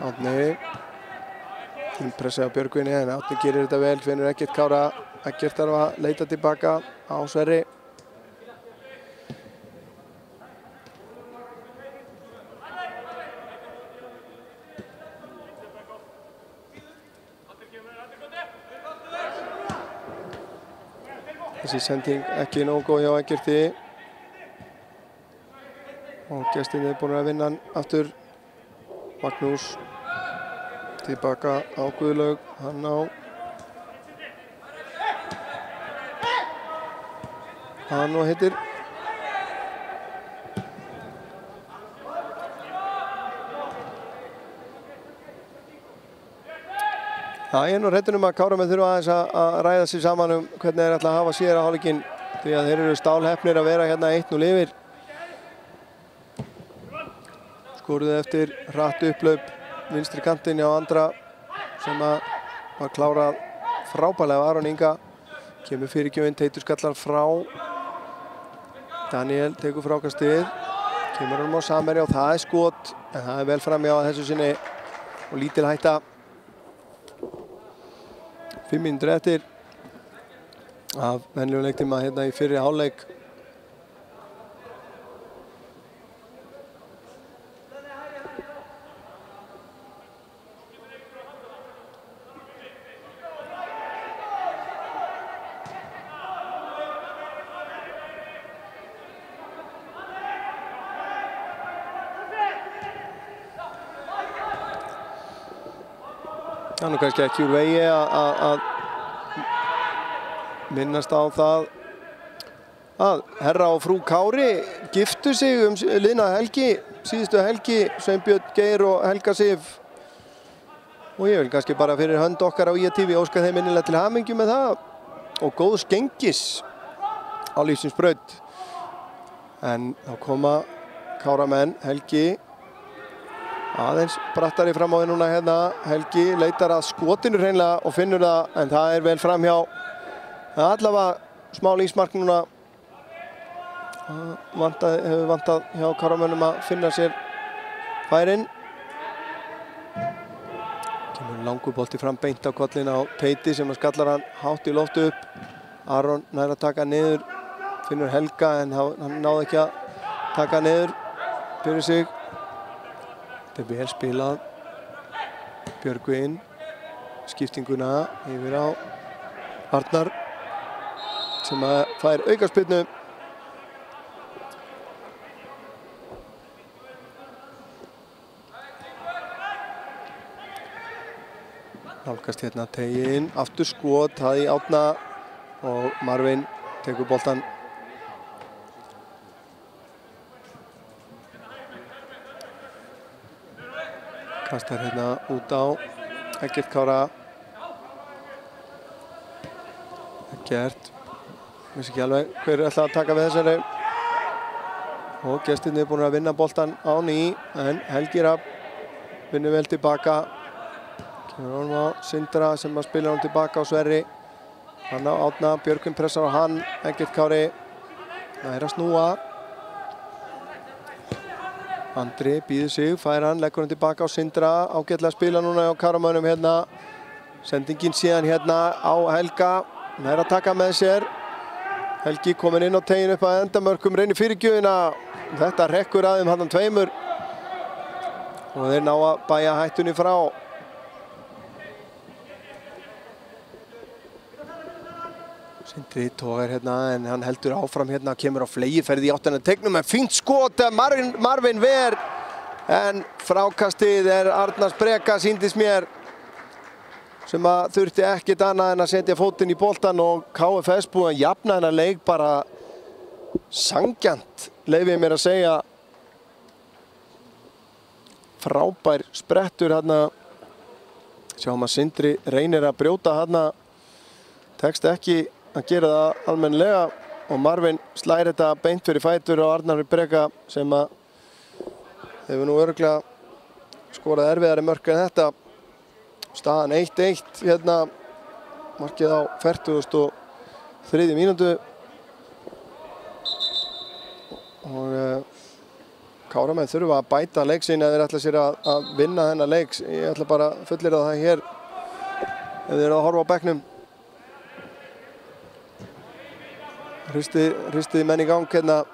Árni pressa á Björgvinni en Árni gerir þetta vel, finnur Eggert Kára. Eggert þarf að leita tilbaka á Sverri. Þessi sending ekki nógu góð hjá Eggerti. Og gestirnir búin að vinna hann aftur. Magnús tilbaka á Guðlaug, hann á hann og hittir. Það er nú hræddur að Káramenn þurfa aðeins að ræða sig saman hvernig þeir ætla að hafa síðara hálfleikinn því að þeir eru stálheppnir að vera hérna 1-0 yfir. Skoruðu eftir hratt upplaup vinstri kantinn á Andra sem var klárað frábærlega af Aron Inga. Kemur fyrirgjöfin, Teitur skallar frá. Daniel tekur frákastið. Kemur hann á samherja og það er skot en það er vel framhjá að þessu sinni og lítil hætta. 5 mínútur eftir af venjulegum leiktíma hérna í fyrri hálfleik. Það er nú kannski ekki úr vegi að minnast á það að herra og frú Kári giftu sig liðna helgi, síðustu helgi, Sveinbjörn Geir og Helga Sif. Og ég vil kannski bara fyrir hönd okkar á IATV óska þeim innilega til hamingju með það og góðs gengis á lífsins braut. En þá koma Káramenn, Helgi aðeins brattari fram á því núna hérna. Helgi leitar að skotinu hreinlega og finnur það, en það er vel framhjá. Það er allavega smá lífsmark núna. Hefur vantað hjá Káramönnum að finna sér færin. Kemur langur bolti fram beint á kollin á Teiti sem skallar hann hátt í loftu upp. Aron nær að taka niður, finnur Helga en hann náði ekki að taka niður fyrir sig. Þetta er vel spilað. Björgvin skiptinguna yfir á Arnar sem fær aukaspyrnu. Nálgast hérna tegin, aftur skot, það í Árna og Marvin tekur boltan. Kastar hérna út á Eggert Kára. Eggert, vissi ekki alveg hver ætla að taka við þessari. Og gestirnir er búin að vinna boltan á ný, en Helgi Rafn vinnur vel tilbaka. Kemur honum á Sindra sem að spila honum tilbaka á Sverri. Hann á Árna, Björgvin pressar á hann, Eggert Kári nær að snúa. Andri býður sig, fær hann, leggur hann tilbaka á Sindra. Ágætlega spila núna á Káramönnum hérna. Sendingin síðan hérna á Helga. Nær að taka með sér. Helgi komin inn á tegin upp að endamörkum, reynir fyrirgjöfina. Þetta rekkur að þeim hann tveimur. Og þeir ná að bæja hættunni frá. Sindri tógar hérna en hann heldur áfram hérna, kemur á flegiferð í áttina tegnum en fínt skot Marvin Ver en frákastið er Arnars Breka sýndist mér sem að þurfti ekkert annað en að setja fótinn í boltan og KFS búið að jafna þennan leik bara sangjant leyfi ég mér að segja. Frábær sprettur hérna, sjáum að Sindri reynir að brjóta hérna, tekst ekki að gera það almennilega og Marvin slær þetta beint fyrir fætur og Arnar Breka sem að hefur nú örugglega skorað erfiðari mörk en þetta. Staðan 1-1 hérna, markið á 43. mínútu og Káramenn þurfa að bæta leik sinn ef þeir ætla sér að vinna þennan leik. Ég ætla bara að fullyrða það hér ef þeir eru að horfa á bekknum. Hristið menn í gang hérna.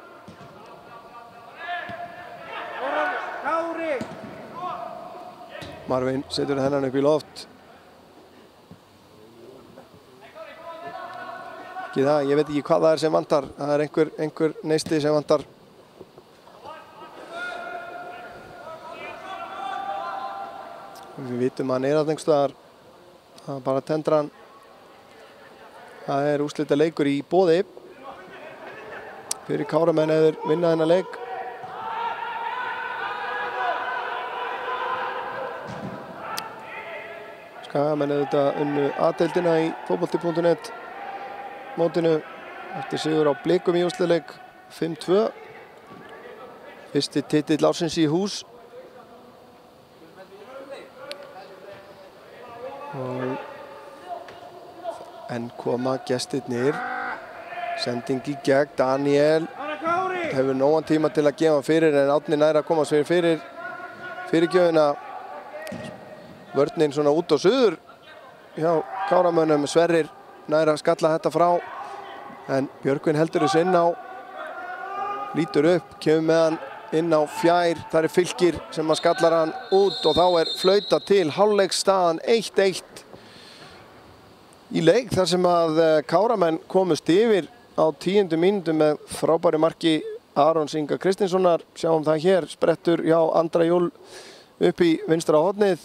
Marvin setur hennan upp í loft. Ekki það, ég veit ekki hvað það er sem vantar. Það er einhver neisti sem vantar. Við vitum að hann er að einhvers staðar. Það er bara að tendra hann. Það er úrslita leikur í boði. Fyrir Káramenn eður vinna þennan leik. Skagamenn eður þetta unnu A-deildina í fótbolti.net mótinu eftir sigur á Blikum í úrslitaleik 5-2. Fyrsti titill ársins í hús. En koma gestirnir. Sending í gegn, Daniel hefur nógan tíma til að gefa fyrir en Árni nær að komast fyrir gjöfina. Vörnin svona út og suður hjá Káramönnum. Sverrir nær að skalla þetta frá en Björgvin heldur þessu inn á, lítur upp, kemur með hann inn á fjær. Það Fylkir sem að skallar hann út og þá flauta til. Hálfleiksstaðan 1-1 í leik þar sem að Káramenn komust yfir á 10. mínútu með frábæru marki Arons Inga Kristinssonar. Sjáum það hér, sprettur hjá Andra Júl upp í vinstra hornið.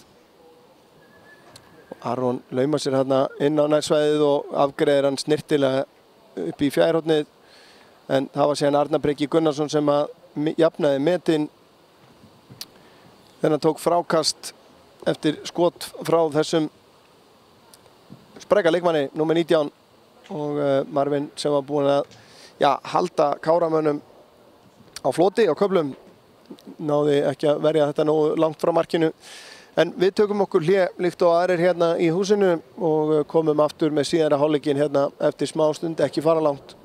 Aron laumar sér hérna inn á nærsvæðið og afgreiðir hann snirtilega upp í fjærhornið. En það var síðan Arnar Breki Gunnarsson sem að jafnaði metin. Þennan tók frákast eftir skot frá þessum spreka leikmanni, númer 19. Og Marvin sem var búinn að halda Káramönnum á floti á köflum. Náði ekki að verja þetta nógu langt frá markinu. En við tökum okkur hlé líkt og aðrir hérna í húsinu og komum aftur með síðara hálfleikinn hérna eftir smá stund, ekki fara langt.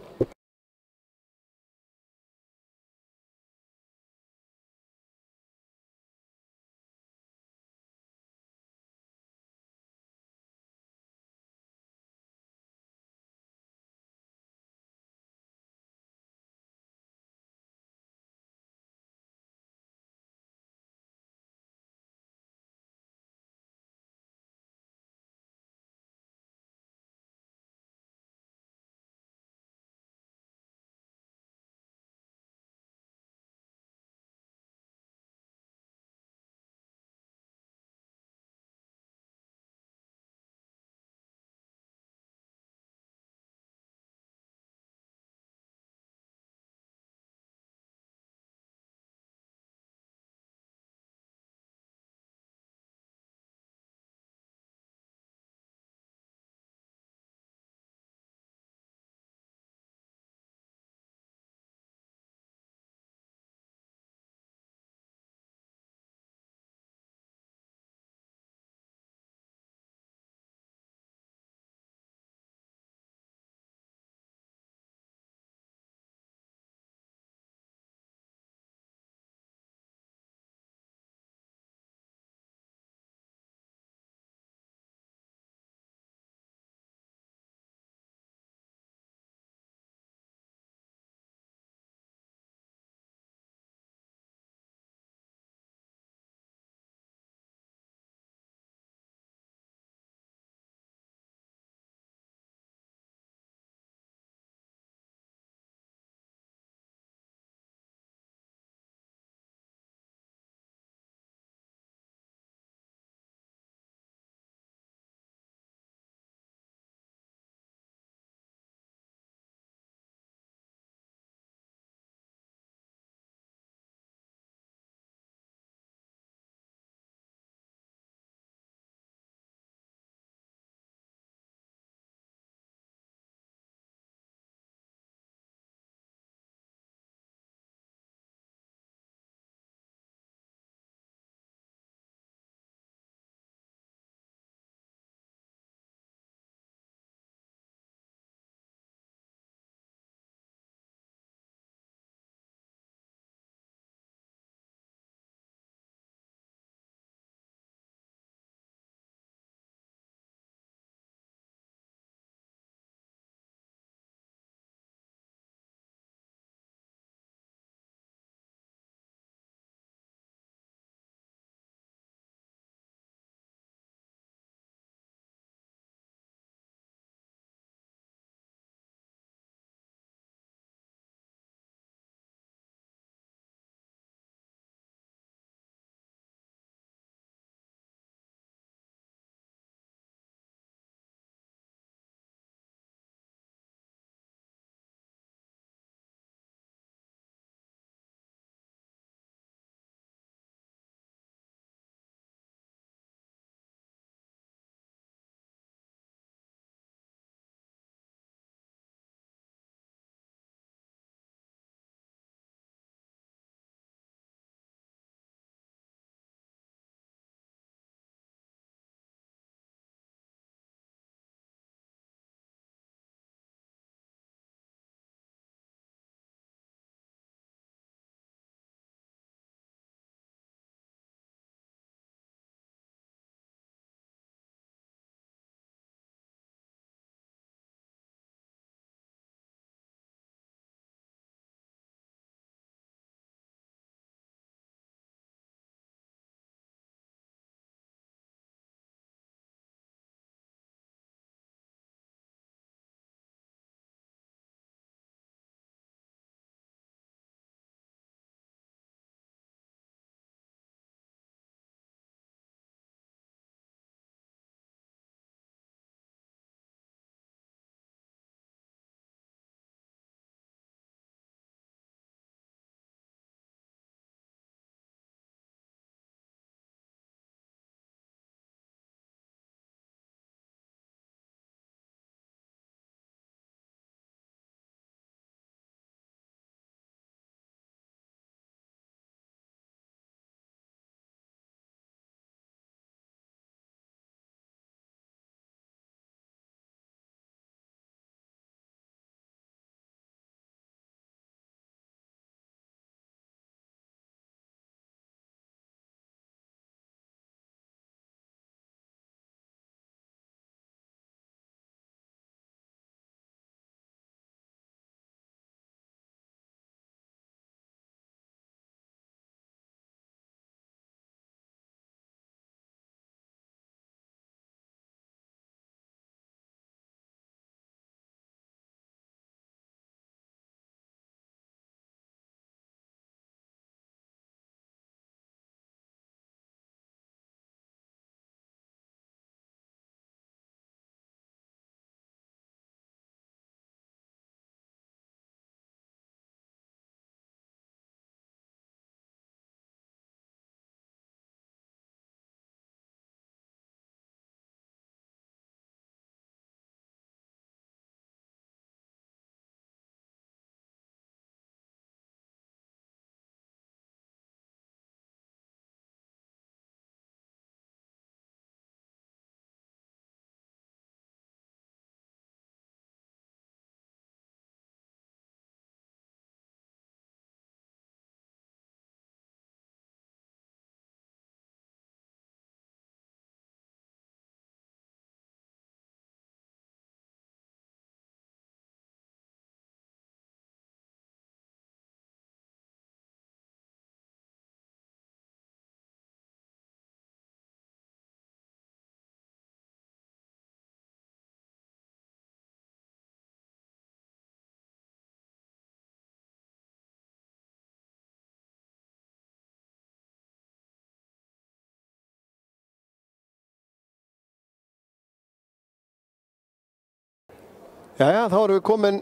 Jæja, þá erum við komin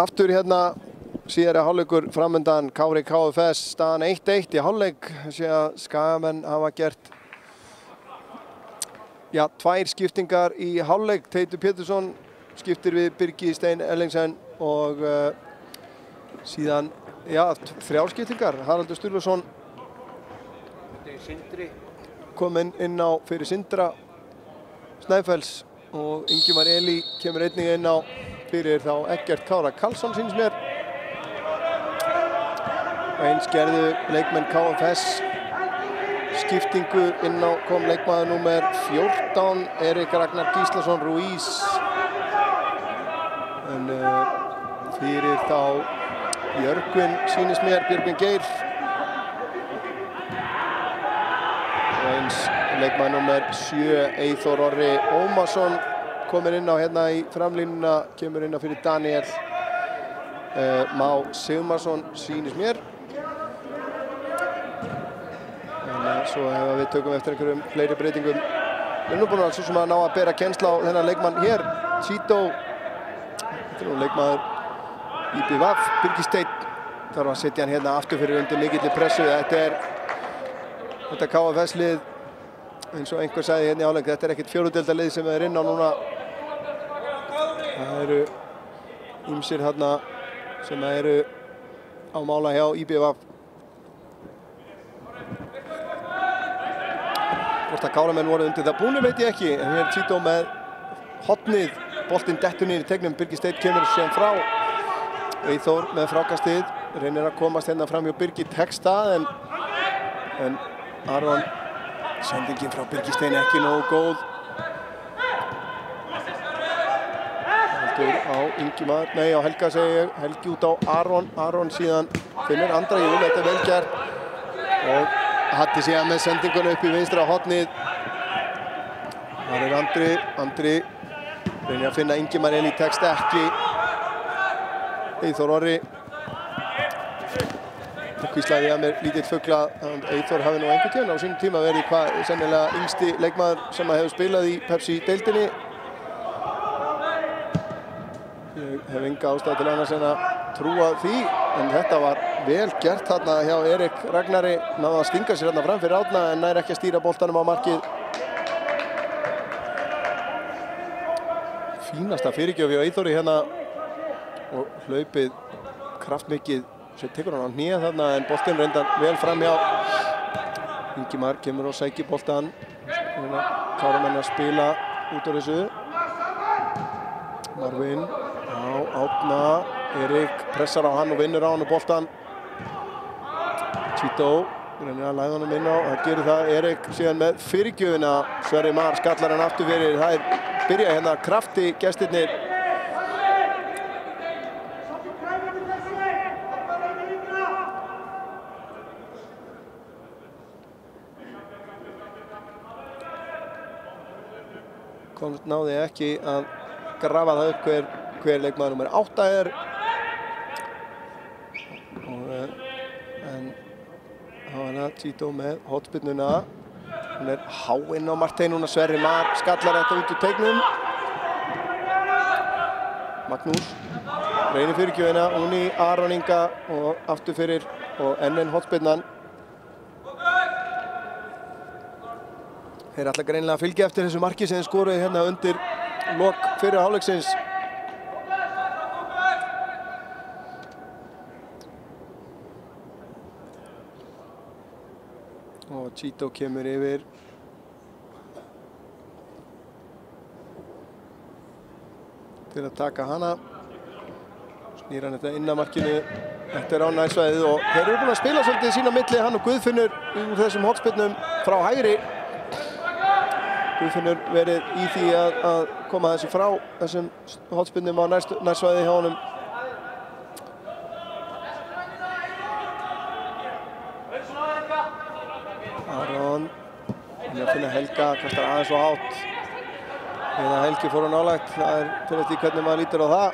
aftur hérna síðari hálfleikur framundan Kári KFS staðan 1-1 í hálfleik. Sé að Skagamenn hafa gert tvær skiptingar í hálfleik. Teitur Pétursson skiptir við Birgi Stein Ellingsen og síðan þrjár skiptingar. Haraldur Sturluson kominn inn á fyrir Sindra Snæfells og Ingimar Elí kemur einnig inn á fyrir þá Eggert Kára Karlsson sýnist mér. Eins gerðu leikmenn KFS skiptingu inn á kom leikmaður númer 14 Erik Ragnar Gíslason Ruiz. En fyrir þá Björgvin sýnist mér, Björgvin Geir. Og eins leikmaður númer 7 Eyþór Orri Ómarsson kominn inn á hérna í framlínuna, kemur inn á fyrir Daniel Má Sigmarsson sýnist mér. En svo ef við tökum eftir einhverjum fleiri breytingum. Við erum nú búin að svo sem að ná að bera kennsla á þennan leikmann hér, Chito. Þetta er nú leikmaður IBVF, Birgir Steinn. Þarf að setja hann hérna aftur fyrir undir mikilli pressu. Þetta KFS-lið, eins og einhver sagði hérna í hálfleik, þetta er ekkert fjóruðdeildarlið sem er inn á núna. Það eru ýmsir hérna sem eru á mála hjá IBVF. Hvort að Káramenn voru undir það búnir veit ég ekki, en hér er Chito með hotnið, boltinn dettur niður í tegnum, Birgir Steinn kemur síðan frá. Eyþór með frákastið, reynir að komast hérna fram hjá Birgir, tekst það en Aron, sendingin frá Birgir Steinn ekki nógu góð. Heldur á Ingimar, nei á Helga segi ég, Helgi út á Aron, Aron síðan finnur Andra Júl, þetta er vel gert. Og Hatti síðan með sendinguna upp í vinstra hotnið. Það er Andri reynir að finna Ingimar Elí, tekst ekki. Eyþór Orri. Hvíslaði að mér lítill fugla að Eyþór hafi nú einhvern tíma á sínum tíma verið sennilega yngsti leikmaður sem hefur spilað í Pepsi-deildinni. Ég hef enga ástæðu til annars en að trúa því, en þetta var vel gert þarna hjá Erik Ragnari. Náði að stinga sér hérna fram fyrir Árna en nær ekki að stýra boltanum á markið. Fínasta fyrirgjöf hjá Eyþóri hérna og hlaupið kraftmikið sem tekur hann á hné þarna en boltinn reyndan vel fram hjá. Ingimar kemur og sækir boltan. Káramenn að spila út úr þessu. Marvin á Árna. Erik pressar á hann og vinnur á hann og boltan. Chito reynir að læða honum inn á. Það gerir það Erik síðan með fyrirgjöfina. Sverrir Mar skallar hann aftur fyrir. Það er byrja hérna krafti gestirnir. Náði ekki að grafa það upp hver leikmaður númer 8 er. En þá er það Chito með hotspinnuna. Hún er háinn á Martein núna. Sverrir Mar skallar þetta út úr teignum. Magnús reynir fyrirgjöfina. Hún í Aron Inga og aftur fyrir og enn hotspinnan. Þeir ætla greinilega að fylgja eftir þessu marki sem þeir skoruðu hérna undir lok fyrir hálfleiksins. Og Chito kemur yfir. Til að taka hana. Snýr hann þetta inn að markinu. Þetta er á nærsvæðið og þeir eru búin að spila svolítið sín á milli. Hann og Guðfinnur úr þessum hotspinnum frá hægri. Guðfinnur verið í því að koma þessu frá þessum hotspinnum á nærsvæði hjá honum. Aron að finna Helga, kastar aðeins svo hátt. Eða Helgi fór á nálægt, það er fyrir því hvernig maður lítur á það.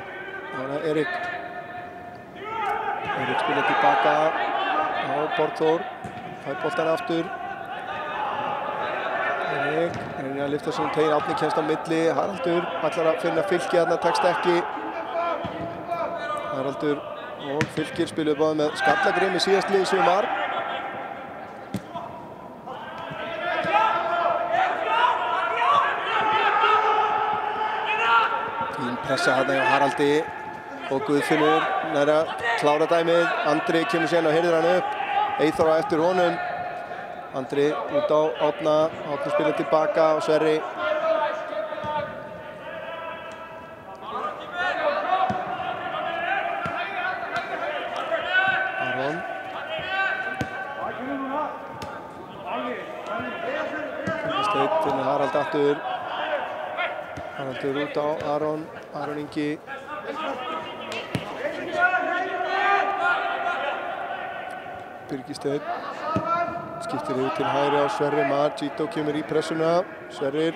Það er Erik. Erik spila tilbaka á Borgþór. Fær boltan aftur. Erik reynir að lyfta svona tegin, Árni kemst á milli. Haraldur ætlar að finna fylki þarna, tekst ekki. Haraldur og Fylkir spiluðu báðir með Skallagrimi síðastlið í sumar. Fín pressa þarna hjá Haraldi og Guðfinnur nær að klára dæmið. Andri kemur síðan og hirðir hann upp. Eyþór á eftir honum. Andri út á Árna. Árni spilar tilbaka og Sverri. Aron. Steinn finnur Harald aftur. Haraldur út á Aron. Aron Ingi. Birgir Steinn skiptir yfir til hægri á Sverri Mar. Gito kemur í pressuna. Sverrir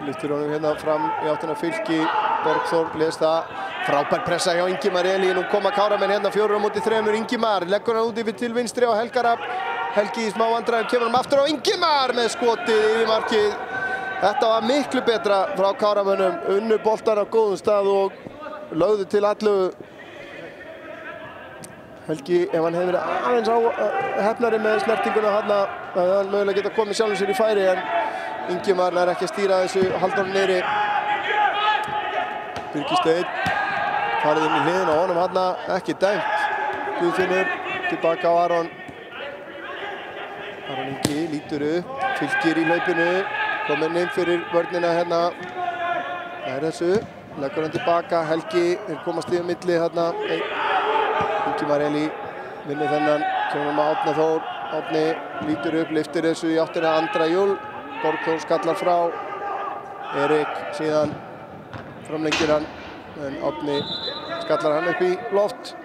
lyftir honum hérna fram í áttina Fylki. Borgþór les það. Frábær pressa hjá Ingimar Elí. Nú koma Káramenn hérna 4 á móti 3. Ingimar leggur hann út yfir til vinstri á Helga Rafn. Helgi í smá vandræðum kemur hann aftur á Ingimar með skotið yfir markið. Þetta var miklu betra frá Káramönnum. Unnu boltan á góðum stað og lögðu til allu. Helgi, ef hann hefði verið aðeins hefnari með snertinguna þarna, hefði hann mögulega getað komið sjálfum sér í færi, en Ingimar nær ekki að stýra þessu, halda honum niðri. Birgir Steinn farið inn í hliðina á honum þarna, ekki dæmt. Guðfinnur tilbaka á Aron. Aron Ingi lítur upp, Fylkir í hlaupinu, kominn inn fyrir vörnina hérna. Nær þessu, leggur hann tilbaka, Helgi komast yfir milli þarna. Ingimar Elí vinnur þennan, kemur með Árna Þór. Árni lítur upp, lyftir þessu í áttina Andra Júl. Borgþór skallar frá. Erik síðan framlengir hann, en Árni skallar hann upp í loft.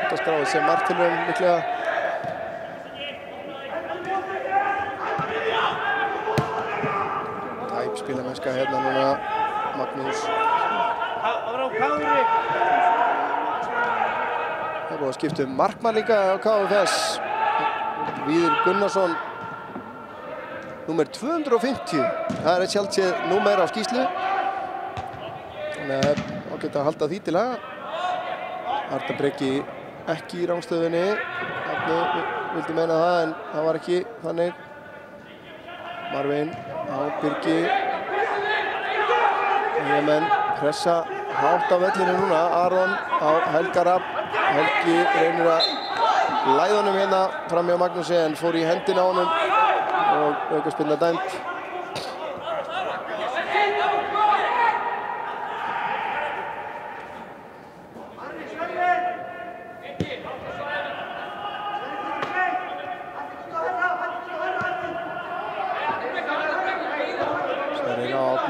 Þetta skráði sem marktilraun líklega. Spilamennska hérna núna, Magnús. Það er búið að skipta markmann líka á KFS. Víðir Gunnarsson, númer 250. Það er eitt sjaldséð númer á skýrslu. Þannig að það geta að halda því til haga. Arda Breki ekki í rangstöðunni. Árni vildi meina það, en það var ekki þannig. Marvin á Birgi. Eyjamenn pressa hátt á vellinu núna. Aron á Helga Rafn. Helgi reynir að læða honum hérna fram hjá Magnúsi, en fór í hendina á honum og aukaspyrna dæmt.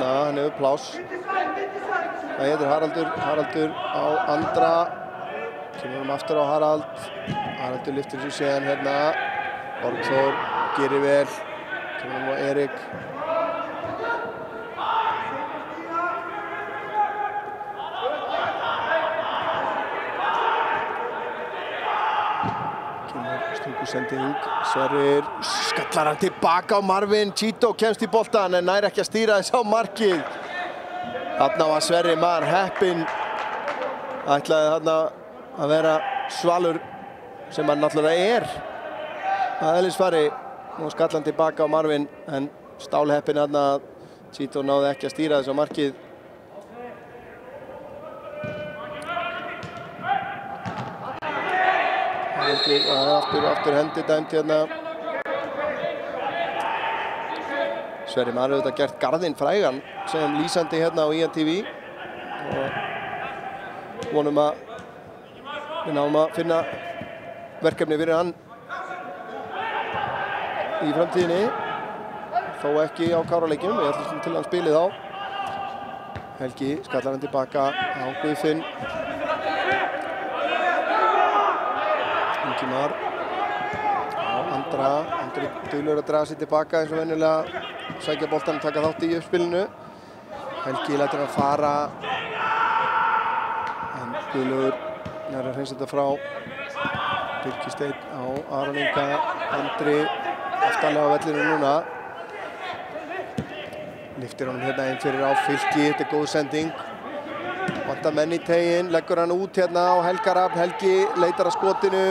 Hann hefur pláss. Það heitir Haraldur á Andra. Kemur hann aftur á Harald. Haraldur lyftir sér síðan hérna. Borgþór gerir vel. Kemur hann á Erik. Kemur stungusending. Sverrir skallar hann tilbaka á Marvin. Gito kemst í boltan, en nær ekki að stýra þess á markið. Þarna var Sverri Mar heppinn. Ætlaði þarna að vera svalur, sem hann náttúrulega er að eðlisfari. Nú skallar hann tilbaka á Marvin, en stálheppinn þarna að Gito náði ekki að stýra þess á markið. Aftur hendi dæmt hérna. Sverri Mar hefur þetta gert garðinn frægan sem lýsandi hérna á IATV og vonum að við náum að finna verkefni fyrir hann í framtíðinni, þó ekki á Kára-leikjum. Við ætlum til hann spilið á. Helgi skallar hann tilbaka á Guðfinn. Ingimar á Andra. Andri duglegur að draga sér tilbaka eins og venjulega, sækja boltann og taka þátt í uppspilinu. Helgi lætur hann fara, en Guðlaugur nær að hreinsa þetta frá. Birgir Steinn á Aron Inga, Andri aftarlega á vellinu núna. Lyftir honum hérna inn fyrir á Fylki, þetta góð sending. Vantar menn í teginn, leggur hann út hérna á Helga Rafn. Helgi leitar að skotinu,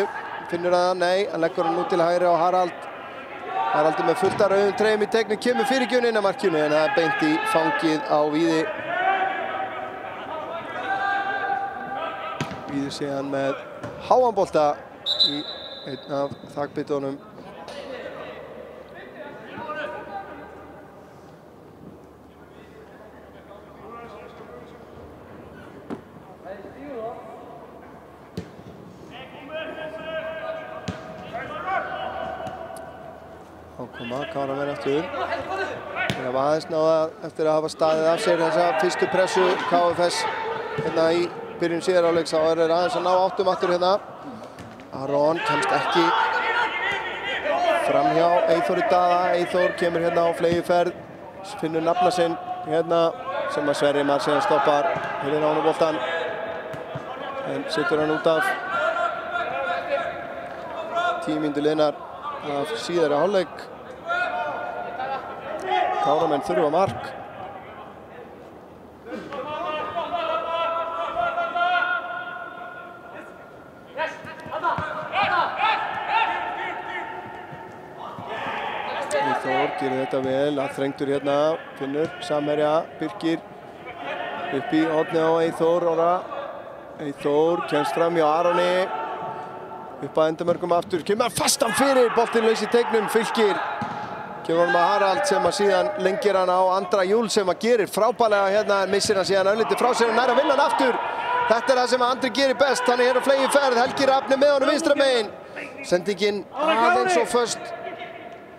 finnur hann, nei, hann leggur hann út til hægri á Harald. Haraldur með fullt af rauðum treyjum í tegnum, kemur fyrirgjöfin inn að markinu en það er beint í fangið á Víði. Víði síðan með háan bolta í einn af þakbyttunum. Ákoma, Káramenn aftur. Þeir hafa aðeins náða eftir að hafa staðið af sér þessa fyrstu pressu KFS hérna í byrjun síðari hálfleiks. Þá er aðeins að ná áttum aftur hérna. Aron kemst ekki framhjá Eyþóri Daða. Eyþór kemur hérna á fleygiferð, finnur nafna sinn hérna sem að Sverrir Mar síðan stoppar. Hérna á hann boltan en setur hann út af. 10 mínútur liðnar af síðari hálfleik. Káramenn þurfa mark. Eyþór gerir þetta vel, aðþrengtur hérna, finnur samherja, Birkir upp í hornið á Eyþór. Eyþór kemst fram hjá Aroni. Upp að endamörkum aftur, kemur fastan fyrir, boltinn laus í teignum, Fylkir. Kemur hann með Harald sem að síðan lengir hann á Andra Júl sem að gerir frábærlega hérna en missir hann síðan örlítið frá sér og nær að vinna hann aftur. Þetta er það sem Andri gerir best, hann er hér á fleygiferð, Helgi Rafn með honum vinstra megin. Sendingin aðeins og föst.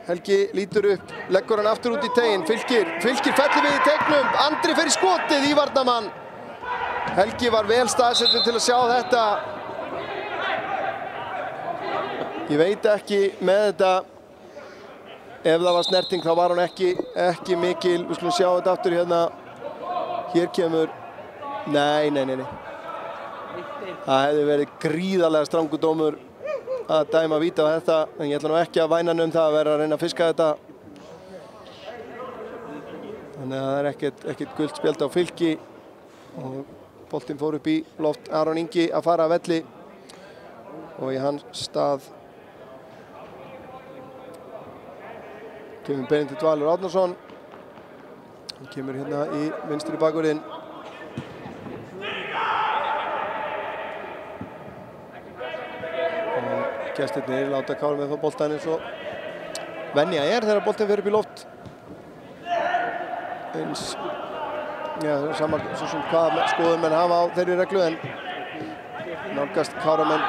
Helgi lítur upp, leggur hann aftur út í teginn, Fylkir fellur við í teignum, Andri fer í skotið í varnarmann. Helgi var vel staðsettur til að sjá þetta. Ég veit ekki með þetta, ef það var snerting þá var hún ekki mikil. Við skulum sjá þetta aftur hérna. Hér kemur, nei. Það hefði verið gríðarlega strangur dómur að dæma víti á þetta, en ég ætla nú ekki að væna hann það að vera að reyna að fiska þetta. Þannig að það er ekkert gult spjald á Fylki og boltinn fór upp í loft. Aron Ingi að fara að velli og í hans stað kemur Benedikt Valur Árnason. Hann kemur hérna í vinstri bakvörðinn. Og gestirnir láta Káramenn fá boltann eins og venja er þegar boltinn fer upp í loft. Eins, já, saman svo sem hvað skoðum menn hafa á þeirri reglu en nálgast Káramenn.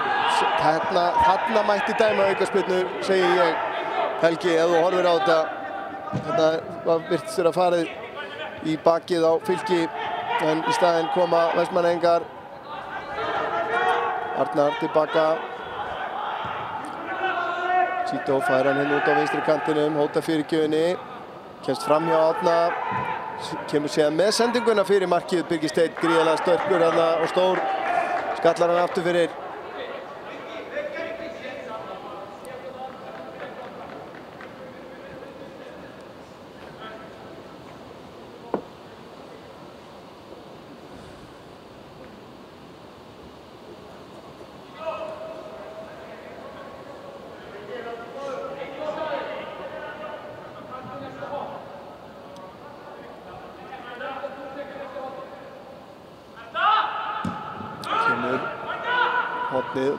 Þarna mætti dæma aukaspyrnu, segi ég. Helgi, ef þú horfir á þetta var virtist að farið í bakið á Fylki en í staðinn koma Vestmannaeyingar. Arnar tilbaka. Sító fær hann út á vinstri kantinum, hóta fyrirgjöfinni, kemst fram hjá Árna, kemur síðan með sendinguna fyrir markið. Birgir Steinn gríðarlega sterkur og stór, skallar hann aftur fyrir.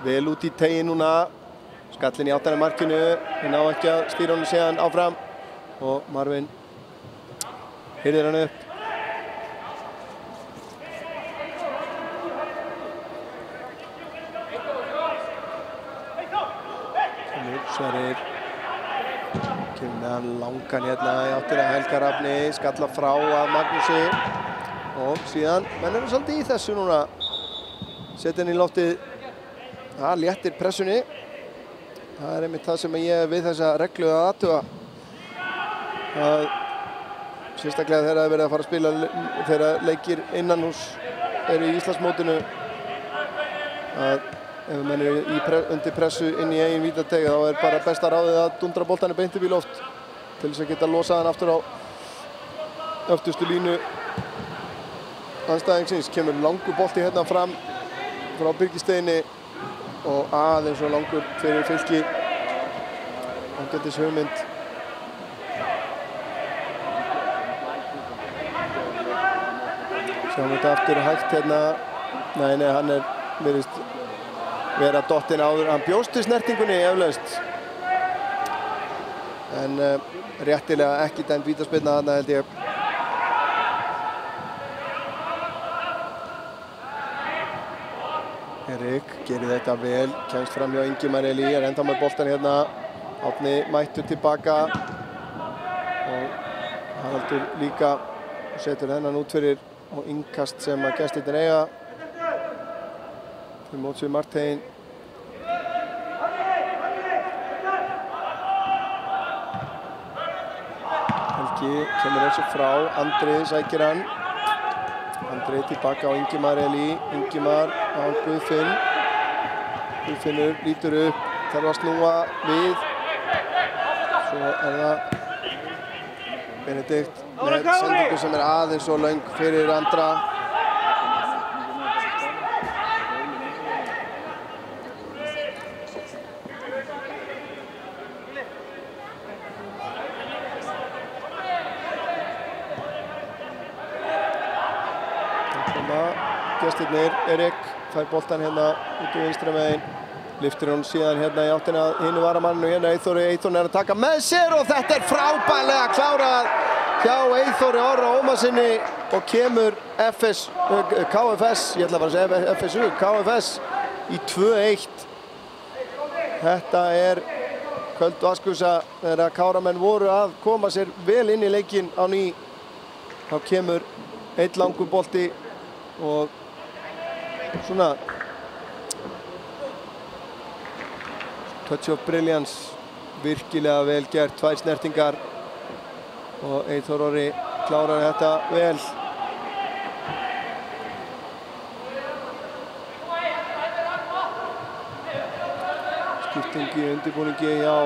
Vel út í teginn núna, skallinn í áttina markinu, en ná ekki að stýra honum síðan áfram og Marvin hirðir hann upp. Sverrir kemur með hann langan hérna í áttina Helga Rafni, skalla frá af Magnúsi og síðan menn eru svolítið í þessu núna, setja hann í loftið. Það léttir pressunni. Það er einmitt það sem ég við þessa reglu að athuga. Sérstaklega þegar það er verið að fara að spila þegar leikir innanhús eru í Íslandsmótinu. Að ef menn eru undir pressu inn í eigin vítateig þá bara besta ráðið að dundra boltanum beint upp í loft til þess að geta losað hann aftur á öftustu línu andstæðingsins. Kemur langur bolti hérna fram frá Birgi Steini og aðeins og langur fyrir Fylki. Ágætis hugmynd. Sjáum þetta aftur hægt hérna. Nei, hann virðist vera dottinn áður. Hann bjóst í snertingunni eflaust. En réttilega ekki dæmd vítaspyrna þarna held ég. Erik gerir þetta vel, kemst fram hjá Ingimar Elí, enda með boltan hérna. Árni mættur tilbaka og Haraldur líka og setur þennan út fyrir og innkast sem að gestirnir eiga. Til móts við Martein. Helgi kemur þessu frá, Andri sækir hann. Andri tilbaka á Ingimar Elí, Ingimar á Guðfinn. Guðfinnur lítur upp, þarf að snúa við. Svo það Benedikt með sendingu sem aðeins og löng fyrir Andra. Gestirnir, Erik fær boltan hérna út í vinstra megin. Lyftir hún síðan hérna í áttina hinu varamanninu hérna Eyþóri. Eyþór að taka með sér og þetta frábærlega klárað hjá Eyþóri Orra Ómarsinni og kemur KFS, ég ætla bara að segja FSU, KFS í 2-1. Þetta köld vaskusa þegar Káramenn voru að koma sér vel inn í leikinn á ný. Þá kemur einn langur bolti og svona touch of brilliance, virkilega vel gert, 2 snertingar og Eyþór Orri klárar þetta vel. Skipting í undirbúningi hjá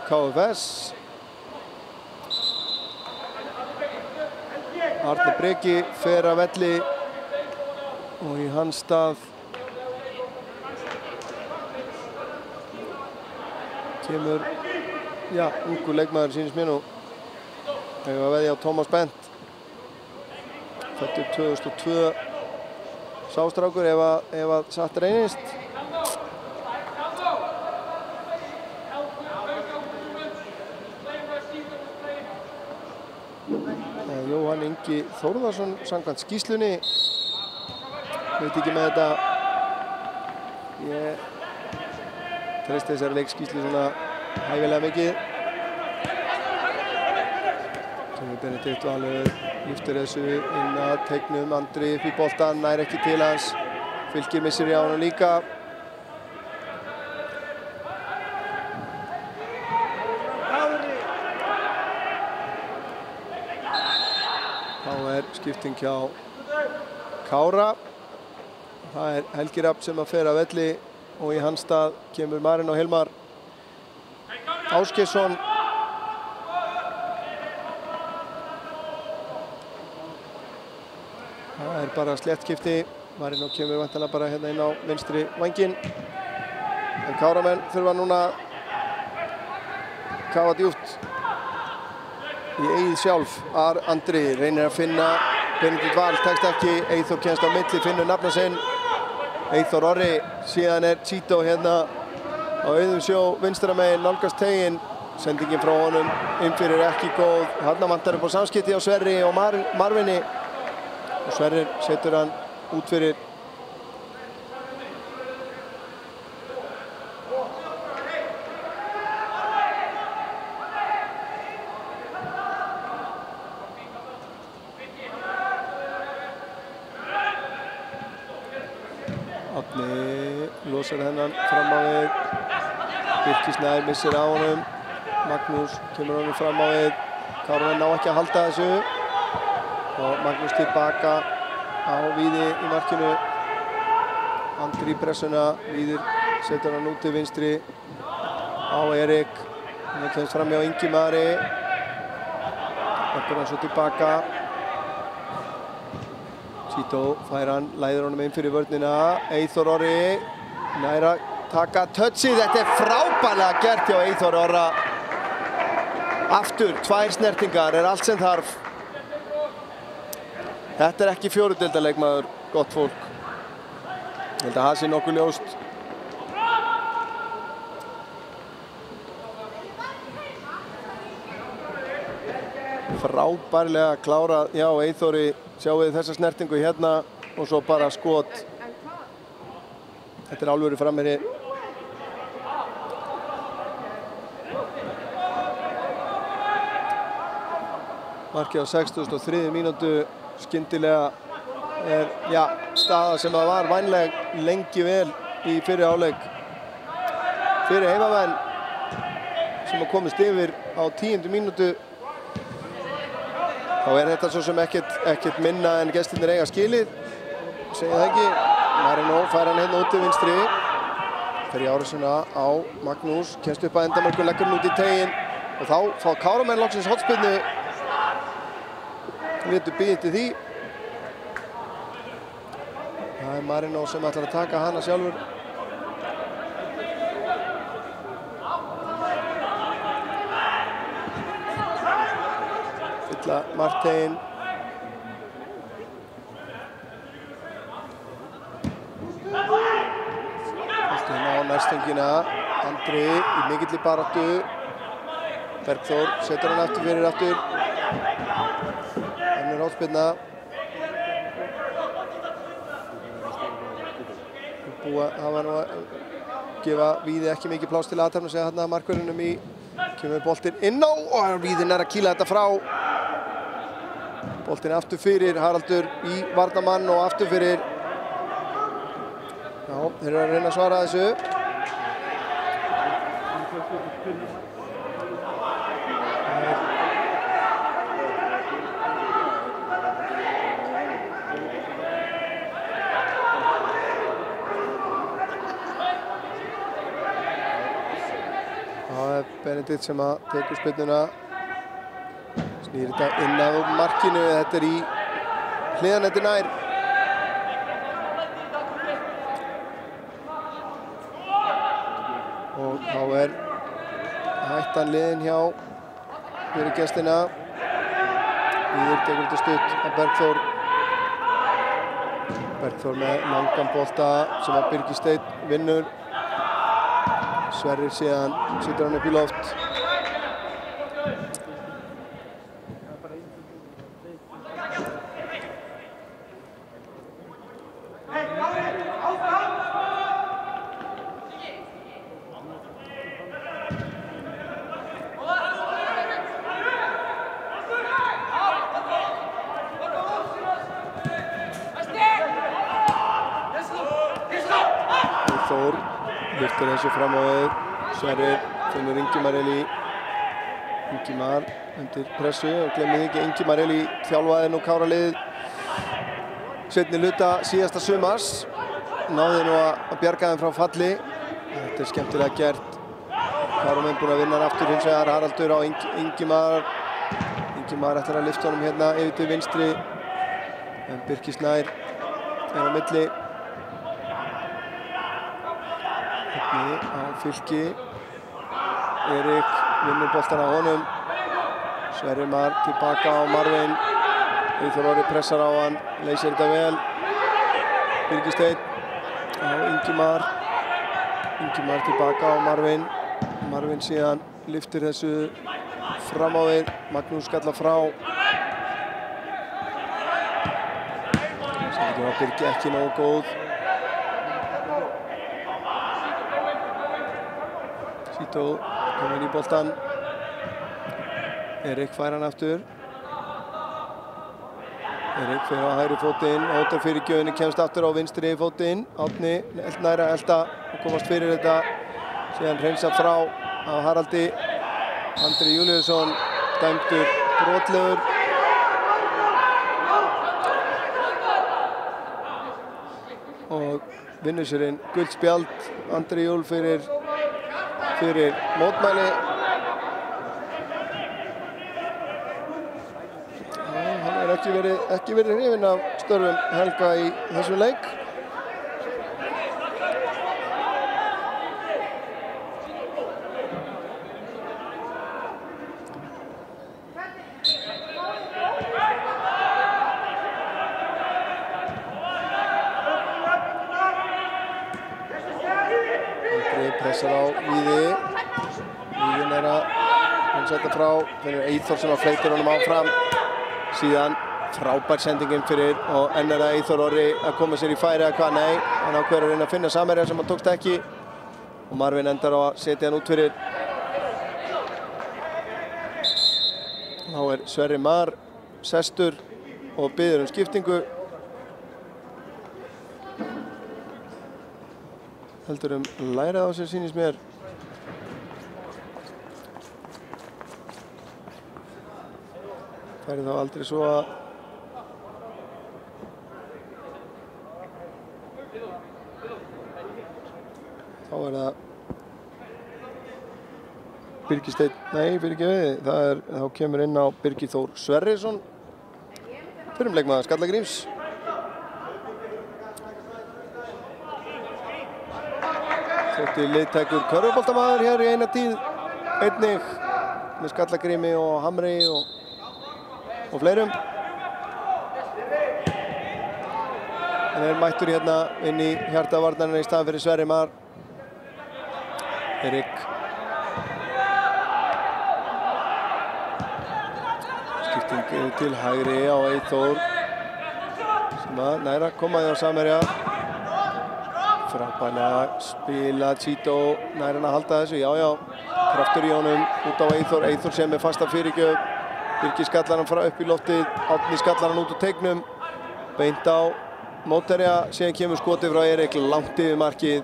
KFS. Arnar Breki fer af velli og í hans stað kemur, ungur leikmaður sýnist mér nú. Hefur að veðja á Tómas Bent. Fæddur 2002 sástrákur ef að satt reynist. Jóhann Ingi Þórðarsson samkvæmt skýrslunni. Veit ekki með þetta. Ég treysti þessari leikskýrslu svona hæfilega mikið. Benedikt Valur lyftir þessu inn að teignum. Andri upp í boltan, nær ekki til hans. Fylkir missir í á honum líka. Þá skipting hjá Kára. Það Helgi Rafn sem að fer af velli og í hans stað kemur Marino Hilmar Ásgeirsson. Það bara slétt skipti. Marino kemur væntanlega bara hérna inn á vinstri vænginn. En Káramenn þurfa núna kafa djúpt í eigið sjálf. Andri reynir að finna Benedikt Val, tekst ekki. Eyþór kemst á milli, finnur nafna sinn. Eyþór Orri, síðan Tito hérna á auðum sjó vinstra megin, nálgast teginn. Sendingin frá honum inn fyrir ekki góð. Þarna vantar upp á samskipti á Sverri og Marvini. Og Sverrir setur hann út fyrir. Árni losar hennan fram á við. Birkir Snær missir á honum. Magnús kemur honum fram á við. Káramenn ná ekki að halda þessu. Og Magnús tilbaka á Víði í markinu. Andri í pressuna. Víðir setur hann út til vinstri á Erik. Hann kemst fram hjá Ingimari. Öppur hann svo tilbaka. Sító fær hann, læðir honum inn fyrir vörnina. Eyþór Orri nær að taka touchið. Þetta er frábærlega gert hjá Eyþór Orra. Aftur, 2 snertingar er allt sem þarf. Þetta er ekki fjórudeildarleikmaður, gott fólk. Ég held að það sé nokkuð ljóst. Frábærlega klárað hjá Eyþóri. Sjáum við þessa snertingu hérna og svo bara skot. Þetta er alvöru framherji. Markið á 63. mínútu. Skyndilega er, já, staða sem það var vænleg lengi vel í fyrri hálfleik. Fyrir heimamenn sem að komist yfir á 10. mínútu. Þá er þetta svo sem ekkert minna en gestirnir eiga skilið. Segja það ekki. Marino fær hann hérna út til vinstri. Fer í árásina á Magnús. Kemst upp að endamörku, leggur hann út í teginn. Og þá fá Káramenn loksins hornspyrnu. Vitur býðið til því. Það er Marino sem ætlar að taka hana sjálfur. Fylla Martein. Alltaf hérna á nærstöngina. Andri í mikilli baráttu. Bergþór setur hann aftur fyrir aftur. Önnur hornspyrna. Það var nú að gefa Víði ekki mikið pláss til aðtæfna segja þarna markverðinum í. Kemur boltinn inn á og Víðin er að kýla þetta frá. Boltinn aftur fyrir Haraldur í varnarmann og aftur fyrir. Já, þeir eru að reyna að svara þessu. Benedikt sem að tekur spyrnuna. Snýr þetta inn að markinu. Þetta er í hliðanetti nær. Og þá er hættan liðin hjá fyrir gestina. Víðir tekur þetta stutt að Bergþór. Bergþór með langan bolta sem að Birgir Steinn vinnur. Sverrir síðan setur hann upp í loft. Þór lyftir þessu fram á við. Sverrir finnur Ingimar Elí. Ingimar undir pressu og gleymið ekki Ingimar Elí þjálfaði nú Káraliðið seinni hluta síðasta sumars. Náði nú að bjarga þeim frá falli. Þetta er skemmtilega gert. Káramenn búin að vinna hann aftur hins vegar. Haraldur á Ingimar. Ingimar ætlar að lyfta honum hérna yfir til vinstri. En Birkir Snær er á milli. Á Fylki. Erik vinnur boltan á honum. Sverrir Mar tilbaka á Marvin. Eyþór Orri pressar á hann. Leysir þetta vel. Birgir Steinn á Ingimar. Ingimar tilbaka á Marvin. Marvin síðan lyftir þessu fram á við. Magnús skallar frá. Sendingin á Birgi ekki nógu góð. Sító kom inn í boltan. Erik fær hann aftur. Erik fer á hægri fótinn. Ótar fyrir gjöfinni, kemst aftur á vinstri fótinn. Árni næra elda og komast fyrir þetta. Síðan hreinsað frá af Haraldi. Andri Júlíusson dæmdur brotlegur. Og vinnur sér inn gult spjald. Andri Júl fyrir mótmæli. Hann har ekki verið hrifinn af störfum Helga í þessum leik. Pressar á Víði. Víðin að setja frá, finnur Eyþór sem að fleytir honum áfram. Síðan frábær sendingin fyrir og enn það Eyþór Orri að koma sér í færi eða hvað, nei. Hann ákveður að reyna að finna samherja sem hann tókst ekki. Og Marvin endar á að setja hann út fyrir. Þá Sverri Mar sestur og biður skiptingu. Heldur lærað á sér sýnist mér. Færi þá aldrei svo að þá það Birgir Steinn, nei, fyrirgefið, þá kemur inn á Birgir Þór Sverrisson, fyrrum leikmaður Skallagríms. Þótti liðtækur körfuboltamaður hér í eina tíð, einnig með Skallagrími og Hamri og fleirum. En mættur hérna inn í hjarta varnarinn í staðan fyrir Sverri Mar. Erik. Skipting til hægri á Eyþór sem að næra koma því á samherja. Frábærlega spila Chito, nær hann að halda þessu, já, kraftur í honum út á Eyþór, Eyþór sem er fasta fyrirgjöf, Birgir skallar hann frá upp í loftið, Árni skallar hann út úr teignum, beint á mótherja, síðan kemur skotið frá Erik langt yfir markið.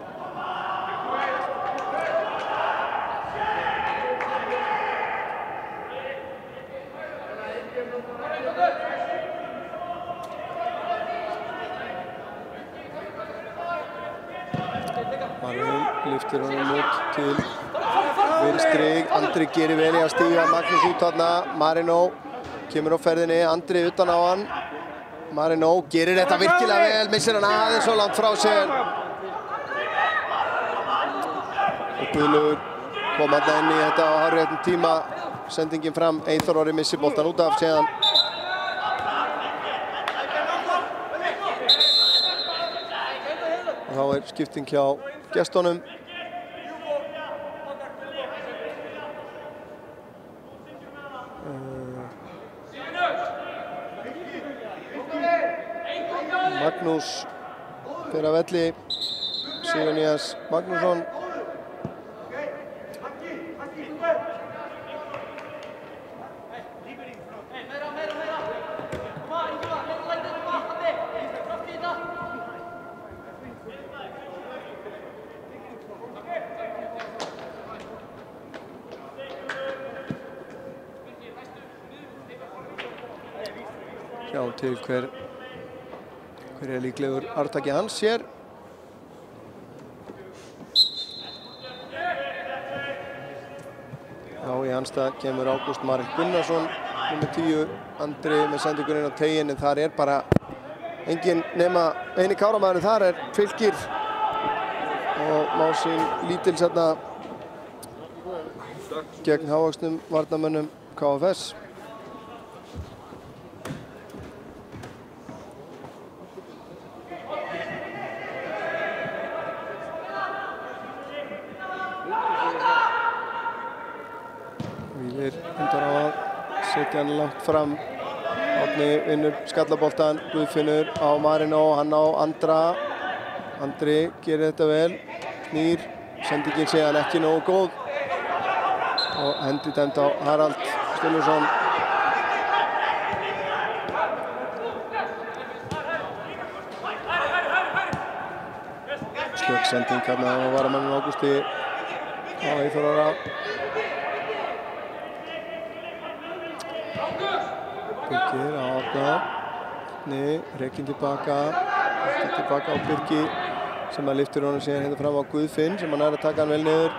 Lyftir honum út til vinstri, Andri gerir vel í að stíga Magnús út þarna, Marino kemur á ferðinni, Andri utan á hann, Marino gerir þetta virkilega vel, missir hann aðeins svo langt frá sér. Og Guðlaugur kom alltaf inn í þetta á hárréttum tíma, sendingin fram, Eyþór Orri missir boltan út af síðan. Og þá skipting hjá gestunum. Magnús fyrir að velli, Sigurnías Magnússon. Sjá til hver er líklegur arftaki hans hér. Já, í hans stað kemur Ágúst Marek Gunnarsson, nummer 10, Andri með sendingur inn á teiginn, en þar er bara engin nema eini káramæður, þar er Fylkir og má sín lítils hérna gegn hávaxnum varnarmönnum KFS. Setja hann langt fram, Árni vinnur skallaboltan, Guðfinnur á Marino, hann á Andra, Andri gerir þetta vel, knýr, sendingin sé hann ekki nógu góð og hendi dæmt á Harald Stulluson. Slökk sending hérna á varamannin Ágústi á Eyþór Orra. Birgir á Árna, rekinn tilbaka á Birgi, sem að lyftir honum síðan hérna fram á Guðfinn sem hann að taka hann vel niður.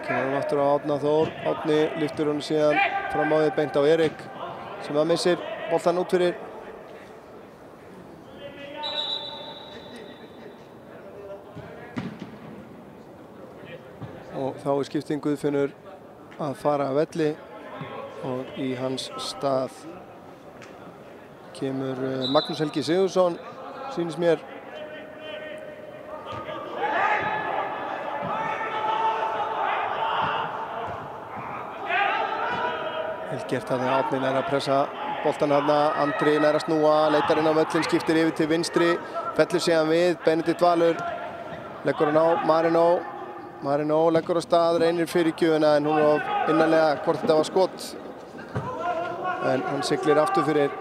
Kemur hann aftur á Árna Þór. Árni lyftir honum síðan fram á við beint á Erik sem að missir boltan út fyrir. Og þá er skipting Guðfinnur að fara að velli og í hans stað kemur Magnús Helgi Sigurðsson, sýnist mér. Vel gert að Árni nær að pressa boltan þarna, Andri nær að snúa, leitar inn á völlin, skiptir yfir til vinstri, fellur síðan við, Benedikt Valur, leggur hann á Marino. Marino leggur á stað, reynir fyrirgjöfina en hún er innanlega hvort þetta var skot. En hann siglir aftur fyrir.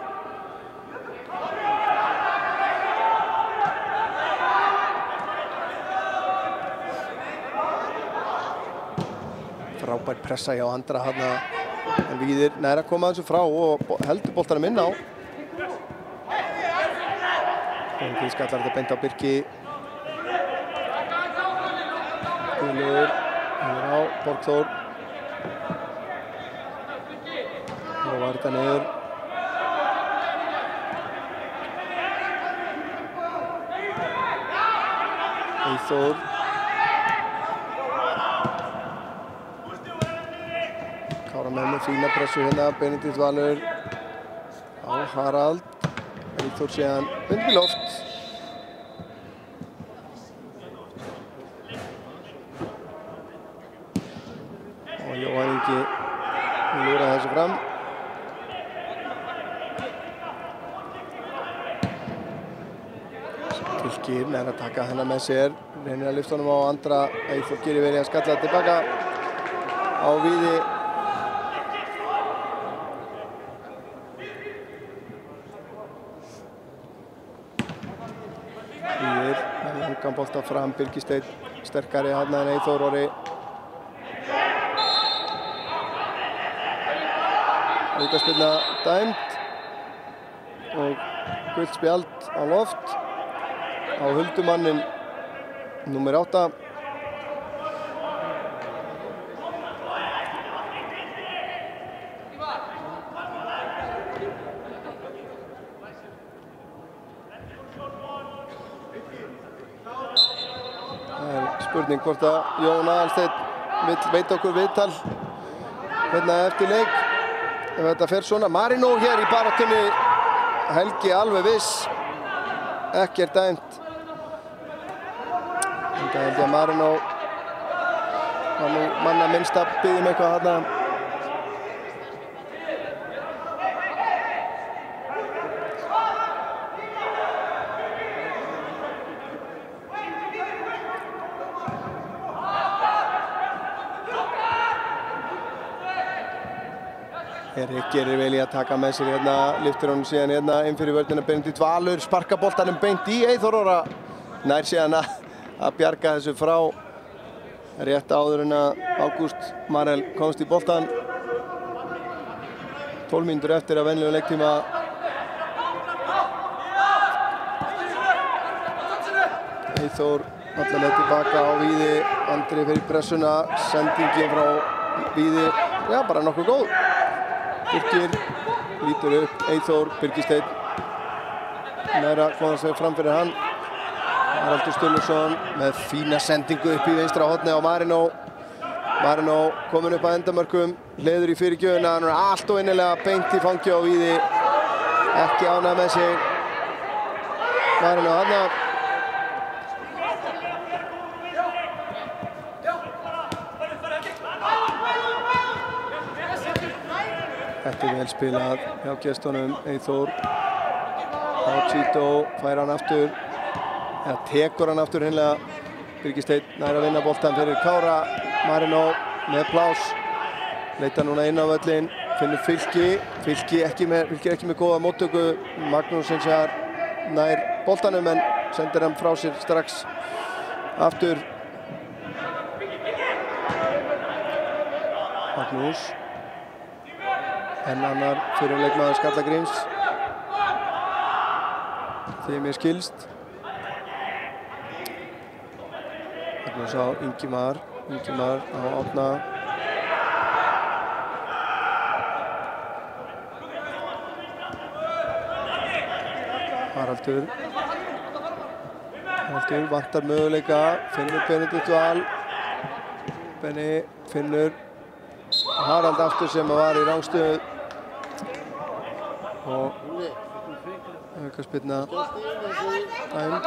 Frábær pressa hjá Andra þarna. En Víðir nær að koma þessu frá og heldur boltanum inn á. Og því skallar þetta beint á Birki. Guðlaugur, yfir á Borgþór. Og var þetta niður. Eyþór. Kára með fína pressu hérna, Benedikt Valur á Harald. Eyþór síðan undir loft. Og Jóhann Ingi lúraði þessu fram. Fylkir nær að taka hennar með sér. Reynir að lyfta honum á Andra. Eyþór gerir verið að skalla tilbaka á Víði. Víðir með langan bolta fram. Birgisteinn sterkari þarna en Eyþór Orri. Aukaspyrna dæmd og gult spjald á loft á huldumannin númer 8. Það er spurning hvort að Jón Aðalsteinn vill veita okkur viðtal hérna eftir leik. Ef þetta fer svona, Marino hér í baráttunni, Helgi alveg viss, ekkert dæmt. Þetta held ég að Marino var nú manna minnst að biðja eitthvað þarna. Erik gerir vel í að taka með sér hérna, lyftir honum síðan hérna inn fyrir vörnina. Benedikt Valur sparkar boltanum beint í Eyþór Orra. Nær síðan að bjarga þessu frá rétt áður en að Ágúst Marel komst í boltan. 12 mínútur eftir að venjulegum leiktíma. Eyþór alla leið tilbaka á Víði. Andri fyrir pressuna, sendingin frá Víði, já bara nokkuð góð. Birkir lítur upp, Eyþór, Birgisteinn næra koma sig fram fyrir hann. Haraldur Sturluson með fína sendingu upp í vinstra horni á Marino. Marino komin upp að endamörkum, hleður í fyrirgjöfina, hann er allt og innilega beint í fangi á Víði. Ekki ánægð með sig. Marino þarna. Þetta er vel spilað hjá gestunum, Eyþór. Chito fær hann aftur, eða tekur hann aftur hinnlega. Birgisteinn nær að vinna boltan fyrir Kára. Marino með plás. Leitar núna inn á völlin, finnur Fylki. Fylki ekki með góða móttöku. Magnús hins vegar nær boltanum en sendir hann frá sér strax aftur. Magnús. En annar fyrir leikmaður Skallagríms. Þegar mér skilst. Þarna sá Ingimar á Árna. Haraldur vantar möguleika, finnur Benedikt Val. Benni finnur Harald aftur sem var í rangstöðu. Og aukaspyrna dæmd.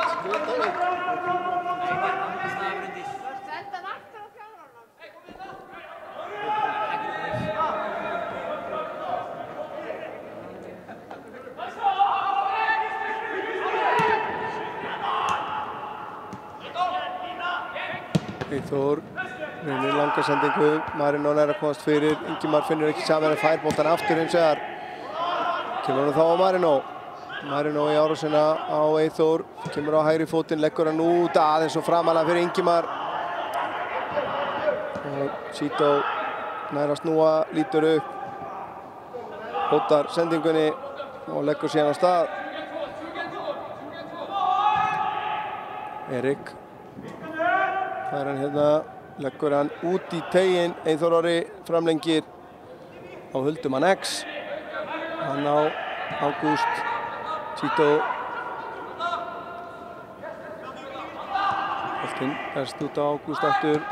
Eyþór reynir langa sendingu, Marino nær að komast fyrir, Ingimar finnur ekki saman en fær boltan aftur hins vegar. Kemur hann þá á Marino í árásina á Eyþór, kemur á hægri fótinn, leggur hann út aðeins og framalega fyrir Ingimar. Og Sító nær að snúa, lítur upp, hótar sendingunni og leggur síðan á stað. Erik. Það hann hérna, leggur hann út í teiginn, Eyþór Orri framlengir á Huldumann X. Hann á Ágúst, Sító. Boltinn berst út á Ágúst aftur.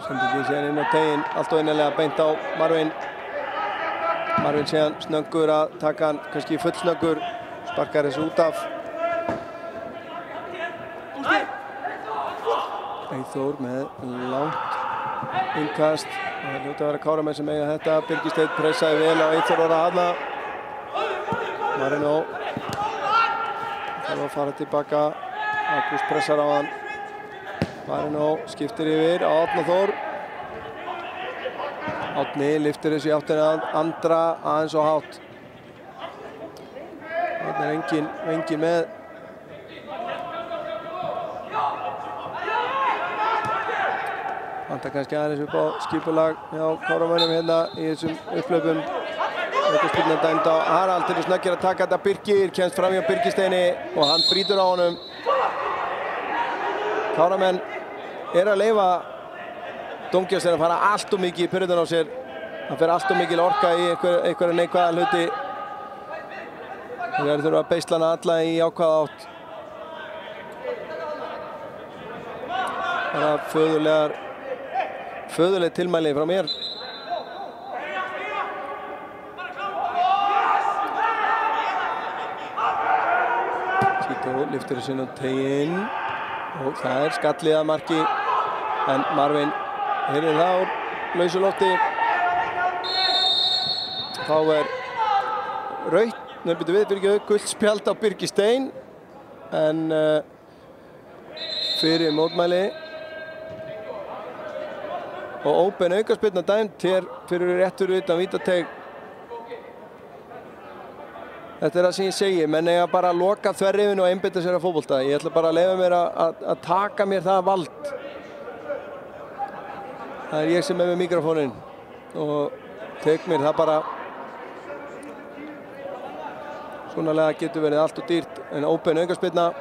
Sendingin síðan inn á teiginn, allt og einarlega beint á Marvin. Marvin síðan snöggur að taka hann, kannski fullsnöggur, sparkar þessu út af. Eyþór með langt innkast. Það hljóta að vera Káramenn sem eiga þetta. Birgir Steinn pressaði vel á Eyþór Orra þarna. Marino þarf að fara tilbaka. Ágúst pressar á hann. Marino skiptir yfir á Árna Þór. Árni lyftir þessu í áttina að Andra aðeins og hátt. Þarna er engin með. Vantar kannski aðeins upp á skipulag hjá Káramönnum hérna í þessum upplaupum. Aukaspyrna dæmd á Harald til snöggir að taka þetta. Birgir kemst fram hjá Birgir Steini og hann brýtur á honum. Káramenn að leyfa Dómgeirssyni að fara allt of mikið í pyrrðun á sér. Það fer allt of mikil orka í einhverja neikvæða hluti. Þeir þurfa að beisla hana alla í ákvaða átt. Það er föðuleg tilmæli frá mér. Sító lyftir þessu inn á teiginn og það er skallið að marki en Marvin heyrðir það úr lausu lofti. Þá er rautt, gult spjald á Birgir Stein en fyrir mótmæli. Og óbein aukaspyrna dæmd hér fyrir réttur utan vítateig. Þetta er það sem ég segi, menn eiga bara að loka þverrifinu og einbeita sér að fótbolta. Ég ætla bara að leyfa mér að taka mér það vald. Það er ég sem er með mikrofóninn og tek mér það bara. Svonalega getur verið allt og dýrt en óbein aukaspyrna.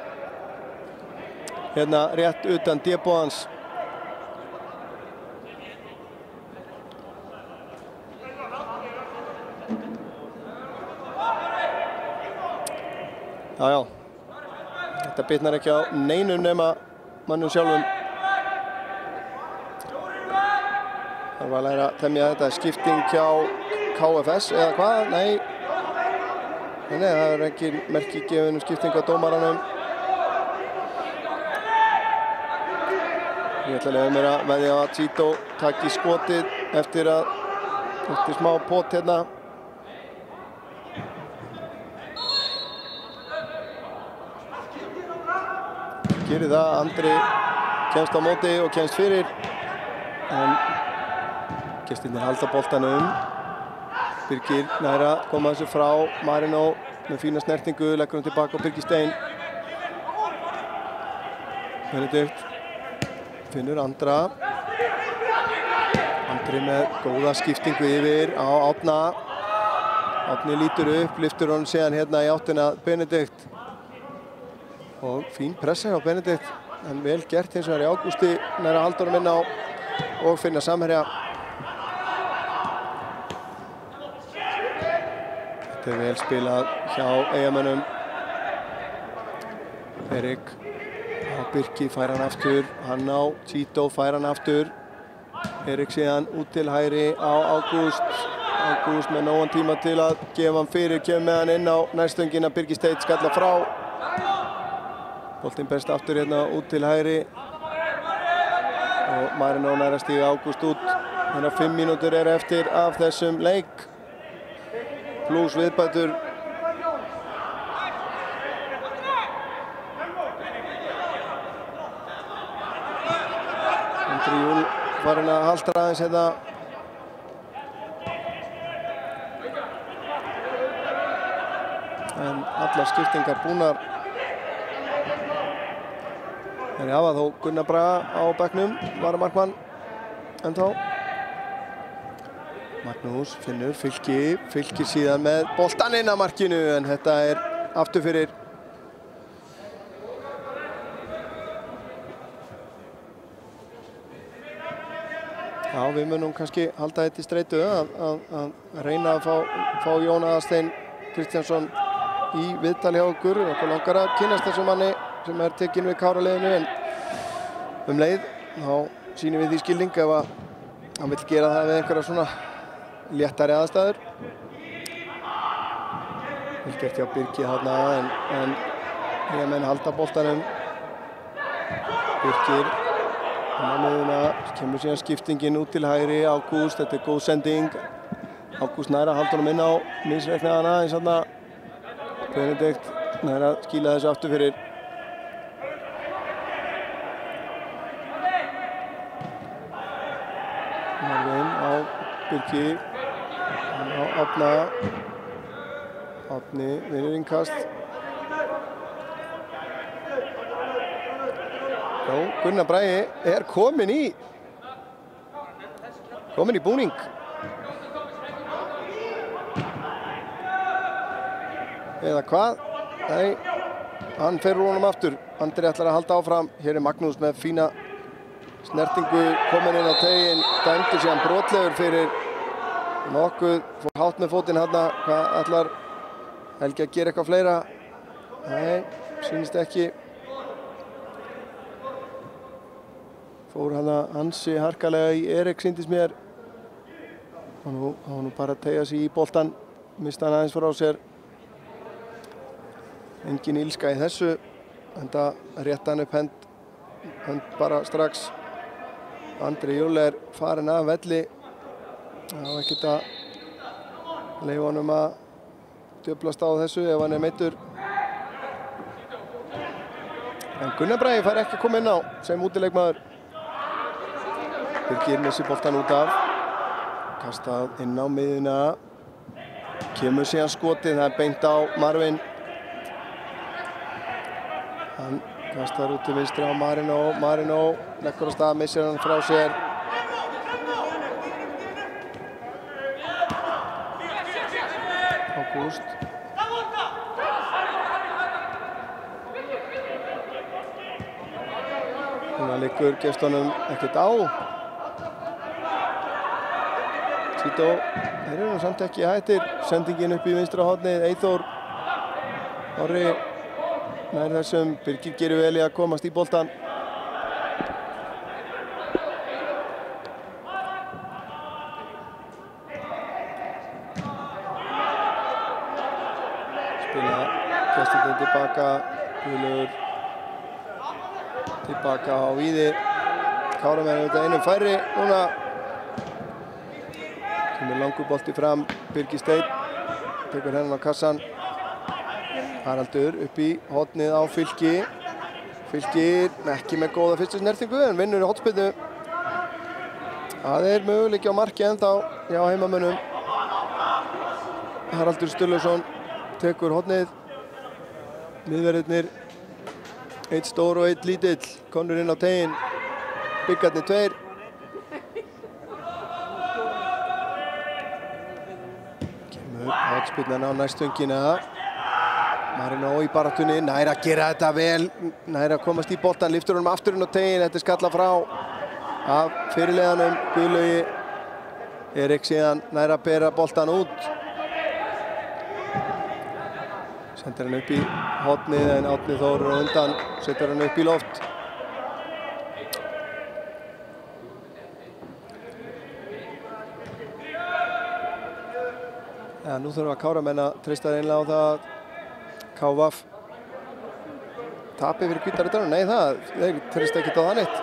Hérna rétt utan D-bóðans. Já, þetta bitnar ekki á neinum nema mannum sjálfum. Það var að læra að temja þetta. Skipting hjá KFS eða hvað? Nei, það er ekki merki gefin skipting á dómaranum. Ég ætla að leyfa mér að veðja að Sító taki skotið eftir smá pot hérna. Gerir það, Andri kemst á móti og kemst fyrir en gestirnir halda boltanum. Birgir nær að koma þessu frá Marino með fína snertingu, leggur hann tilbaka á Birgir Stein. Benedikt finnur Andra. Andri með góða skiptingu yfir á Árna. Árni lítur upp, lyftur honum síðan hérna í áttina Benedikt. Og fín pressa hjá Benedikt, en vel gert hins vegar í Ágústi, næra að halda honum inn á og finna samherja. Þetta vel spilað hjá Eyjamönnum. Erik á Birki, fær hann aftur, hann á Tito, fær hann aftur. Erik síðan út til hægri á Ágúst. Ágúst með nógan tíma til að gefa hann fyrir, kemur með hann inn á nærstöngina. Birgir Steinn skalla frá. Boltinn berst aftur hérna út til hægri. Og Marino nær að stíga Ágúst út. Þannig að 5 mínútur eru eftir af þessum leik. Plus viðbætur. Andri Júl farin að haltra aðeins hérna. En allar skiptingar búnar. Þeir hafa þó Gunnar Braga á bekknum, varamarkmann ennþá. Magnús finnur Fylkir síðan með boltann inn að markinu, en þetta er aftur fyrir. Já, við munum kannski halda þetta í streitu að reyna að fá Jón Aðalstein Kristjánsson í viðtal hjá okkur. Okkur langar að kynnast þessum manni sem er tekinn við Kára-liðinu, en leið þá sýnum við því skilning ef að hann vill gera það við einhverja svona léttari aðstæður. Vel gert hjá Birki þarna, en Eyjamenn halda boltanum. Birkir á miðjuna, kemur síðan skiptingin út til hægri. Ágúst, þetta er góð sending. Ágúst nær að halda honum inn á misreiknaðana eins þarna. Benedikt nær að skýla þessu aftur fyrir. Marvin á Birki, hann á Árna. Árni vinnur innkast. Já, Gunnar Bragi er kominn í búning. Eða hvað? Nei, hann fer úr honum aftur. Andri ætlar að halda áfram. Hér er Magnús með fína snertingu, kominn inn á teginn, dæmdi síðan brotlegur fyrir nokkuð, fór hátt með fótinn hérna. Hvað ætlar Helgi að gera eitthvað fleira? Nei, sýnist ekki. Fór hana ansi harkalega í Erik, sýndist mér. Hann var nú bara að teygja sig í boltan, mista hann aðeins frá sér. Engin ílska í þessu, enda rétta hann upp hönd bara strax. Andri Júl er farin af velli. Það var ekkert að leyfa honum að djöflast á þessu ef hann er meiddur. En Gunnar Bragi fær ekki að koma inn á sem útileikmaður. Birgir missir boltan út af. Kastað inn á miðjuna. Kemur síðan skotið, það er beint á Marvin. Hann kastar út til vinstri á Marino. Marino leggur á stað, missir hann frá sér. Ágúst. Núna liggur gestunum ekkert á. Tito, þeir eru nú samt ekki hættir. Sendingin upp í vinstra hornið. Eyþór Orri nær þessum. Birgir gerir vel í að komast í boltan. Spila gesturinn tilbaka. Guðlaugur tilbaka á Víði. Káramenn auðvitað einum færri núna. Kemur langur bolti fram. Birgir Steinn tekur hennan á kassan. Haraldur upp í hornið á Fylki. Fylkir ekki með góða fyrstu snertingu en vinnur í hornspyrnu. Það er möguleiki á marki ennþá hjá heimamönnum. Haraldur Sturluson tekur hornið. Miðverðirnir, einn stór og einn lítill, komnir inn á teginn. Byggarnir tveir. Kemur hornspyrnan á nærstöngina. Marino í baráttunni, nær að gera þetta vel, nær að komast í boltan, lyftur honum aftur inn á tegin, þetta er skalla frá af fyrirliðanum, Guðlaugi. Erik síðan nær að bera boltan út. Sendir hann upp í hornið en Árni Þór og undan, setur hann upp í loft. Ja, nú þurfum að Káramenn að treysta einlega á það að KVF tapi fyrir Hvítarittarana. Nei, þeir treysta ekkert á það neitt.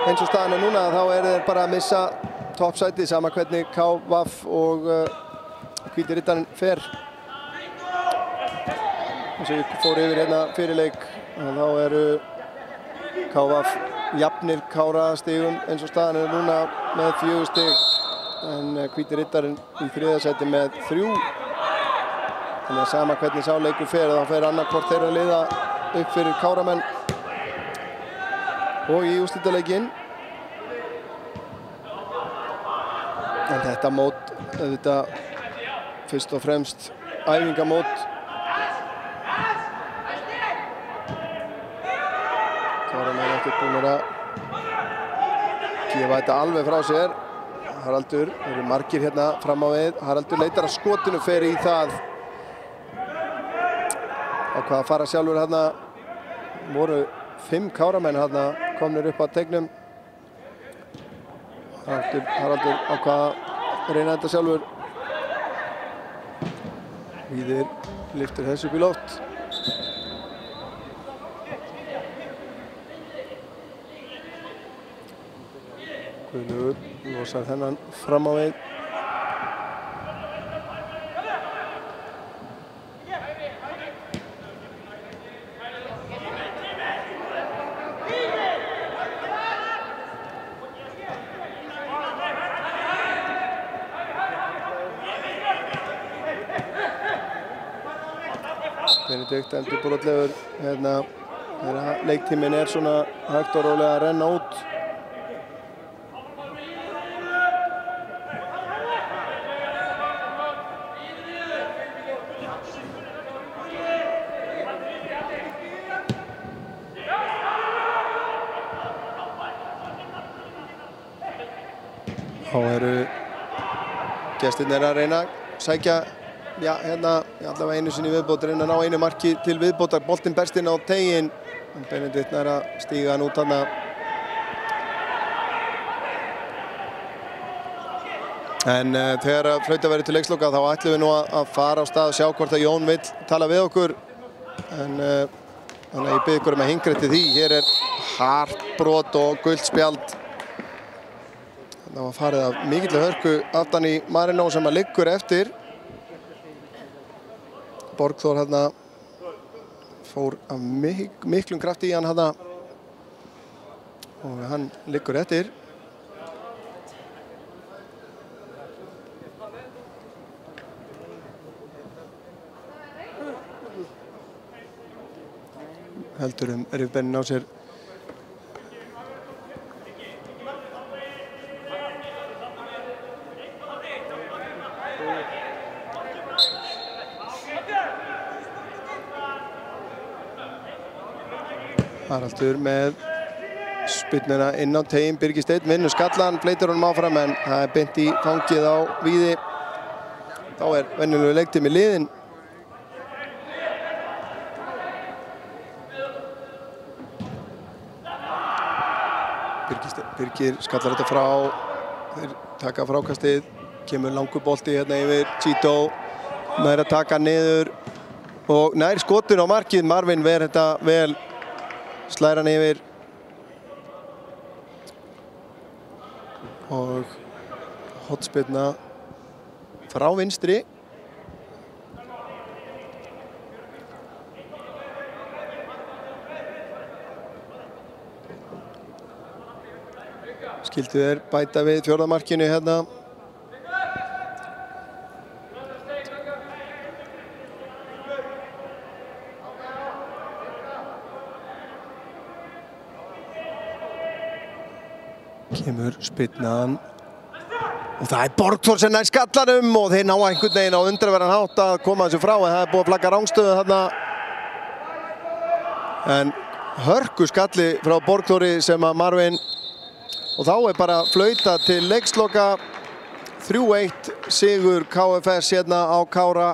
Eins og staðan er núna þá þeir bara að missa toppsætið sama hvernig KVF og Hvítarittarinn fer. Eins og ég fór yfir hérna fyrir leik og þá eru KVF jafnir Kára stigum eins og staðan er núna með 4 stig. En Hvíti Riddarinn í 3. sæti með 3. Þannig að sama hvernig sá leikur fer, þá fer annarkvort þeirra liða upp fyrir Káramenn og í úrslitaleikinn. En þetta mót, auðvitað fyrst og fremst æfingamót. Káramenn ekkert búin að gefa þetta alveg frá sér. Haraldur, það eru margir hérna fram á við. Haraldur leitar að skotinu, fer í það. Á hvað að fara sjálfur hérna. Voru 5 Káramenn hérna komnir upp á teignum. Haraldur á hvað að reyna þetta sjálfur. Víðir lyftir þessu upp í loft. Guðlaugur losar þennan fram á við. Benedikt heldur brotlegur hérna þegar leiktíminn er svona hægt og rólega að renna út. Þá eru gestirnir að reyna að sækja, já, hérna, allavega einu sinni viðbót, reyna að ná einu marki til viðbótar. Boltinn berst inn á tegin, en Benedikt nær að stíga hann út þarna. En þegar flauta verður til leiksloka þá ætlum við nú að fara á stað og sjá hvort að Jón vill tala við okkur. En þannig að ég bið ykkur að hingra eftir því. Hér er hart brot og gult spjald. Það var farið af mikilli hörku aftan í Marino sem að liggur eftir. Borgþór hérna fór af miklum krafti í hann hérna og hann liggur eftir. Heldur rifbeinin á sér. Haraldur með spyrnuna inn á tegin, Birgir Steinn vinnur skallan, fleytir honum áfram en það er beint í fangið á Víði. Þá er venjulegu leiktími liðinn. Birgir skallar þetta frá, þeir taka frákastið, kemur langur bolti hérna yfir Chito, nær að taka niður og nær skotun á markið. Marvin ver þetta vel. Slær hann yfir og hornspyrna frá vinstri. Skildu þeir bæta við 4. markinu hérna. Kemur spyrnan Og það Borgþór sem nær skallanum og þeir ná einhvern veginn á undraverðan hátt að koma þessu frá en það búið að flagga rangstöðu þarna. En hörku skalli frá Borgþóri sem að Marvin og þá bara flauta til leiksloka 3-1 sigur KFS hérna á Kára.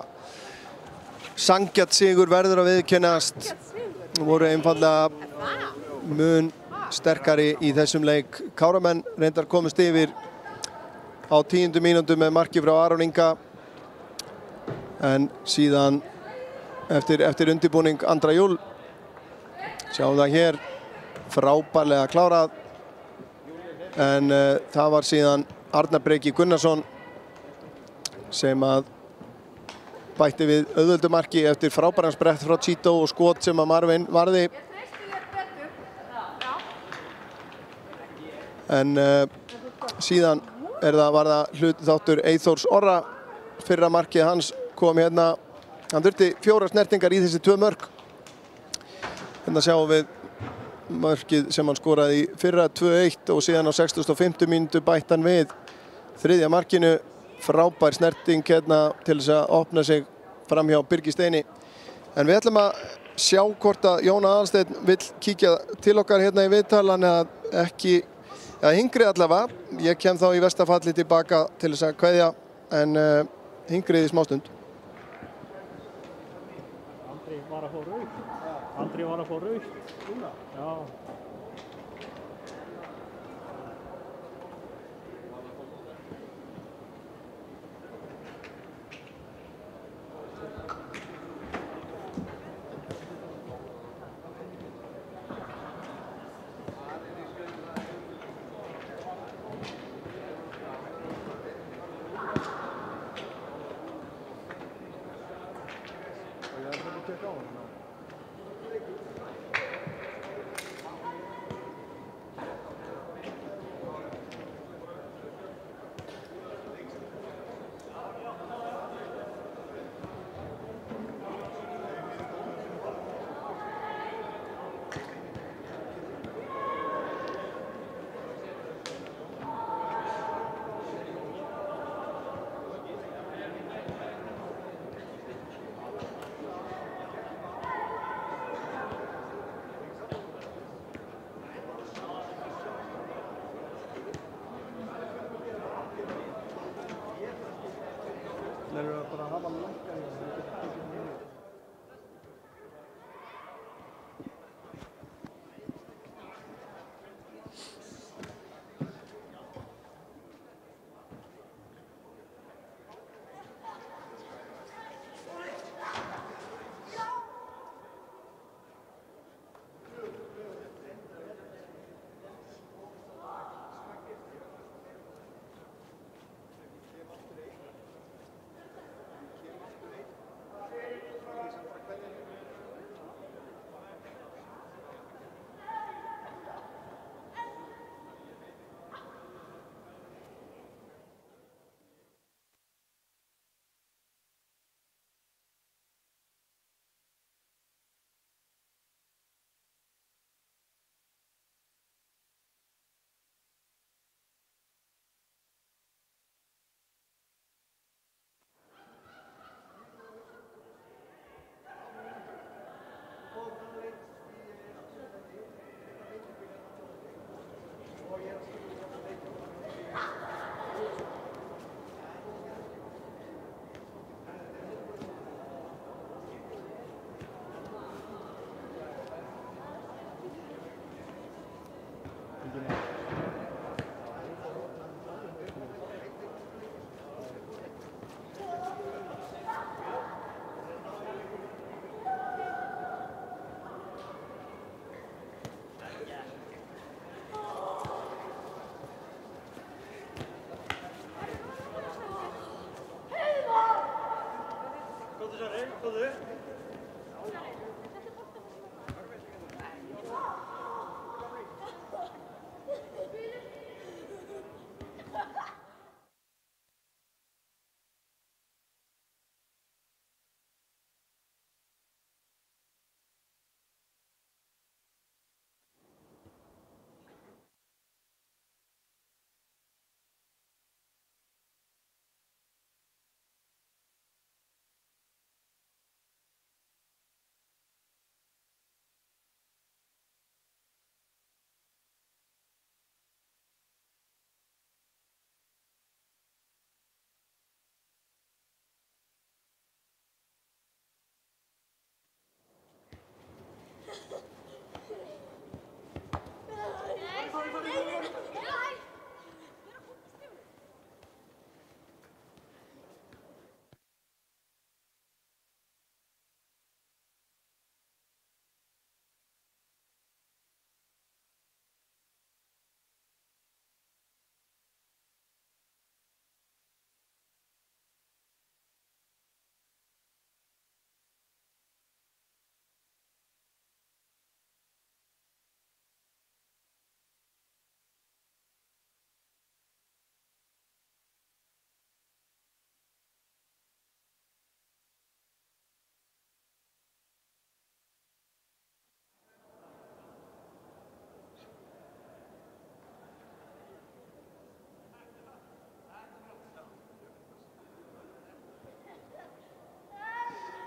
Sanngjarn sigur verður að viðurkennast. Voru einfaldlega mun sterkari í þessum leik. Káramenn reyndar komist yfir á 10. mínútu með marki frá Aron Inga. En síðan eftir undirbúning Andra Júl. Sjáum það hér, frábærlega klárað. En það var síðan Arnar Breki Gunnarsson sem að bætti við auðvöldumarki eftir frábæran sprett frá Chito og skot sem að Marvin varði. En síðan var það hlutþáttur Eyþórs Orra. Fyrra markið hans kom hérna. Hann þurfti 4 snertingar í þessi 2 mörk. Hérna sjáum við mörkið sem hann skoraði í fyrra 2-1 og síðan á 65. mínútu bætt hann við 3. markinu. Frábær snerting hérna til þess að opna sig fram hjá Birgi Steini. En við ætlum að sjá hvort að Jón Aðalsteinn vill kíkja til okkar hérna í viðtal. Hann ekki, hingri allavega. Ég kem þá í versta falli tilbaka til þess að kveðja en hingrið í smástund.
Andri var að fá rautt. Andri var að fá rautt. Já.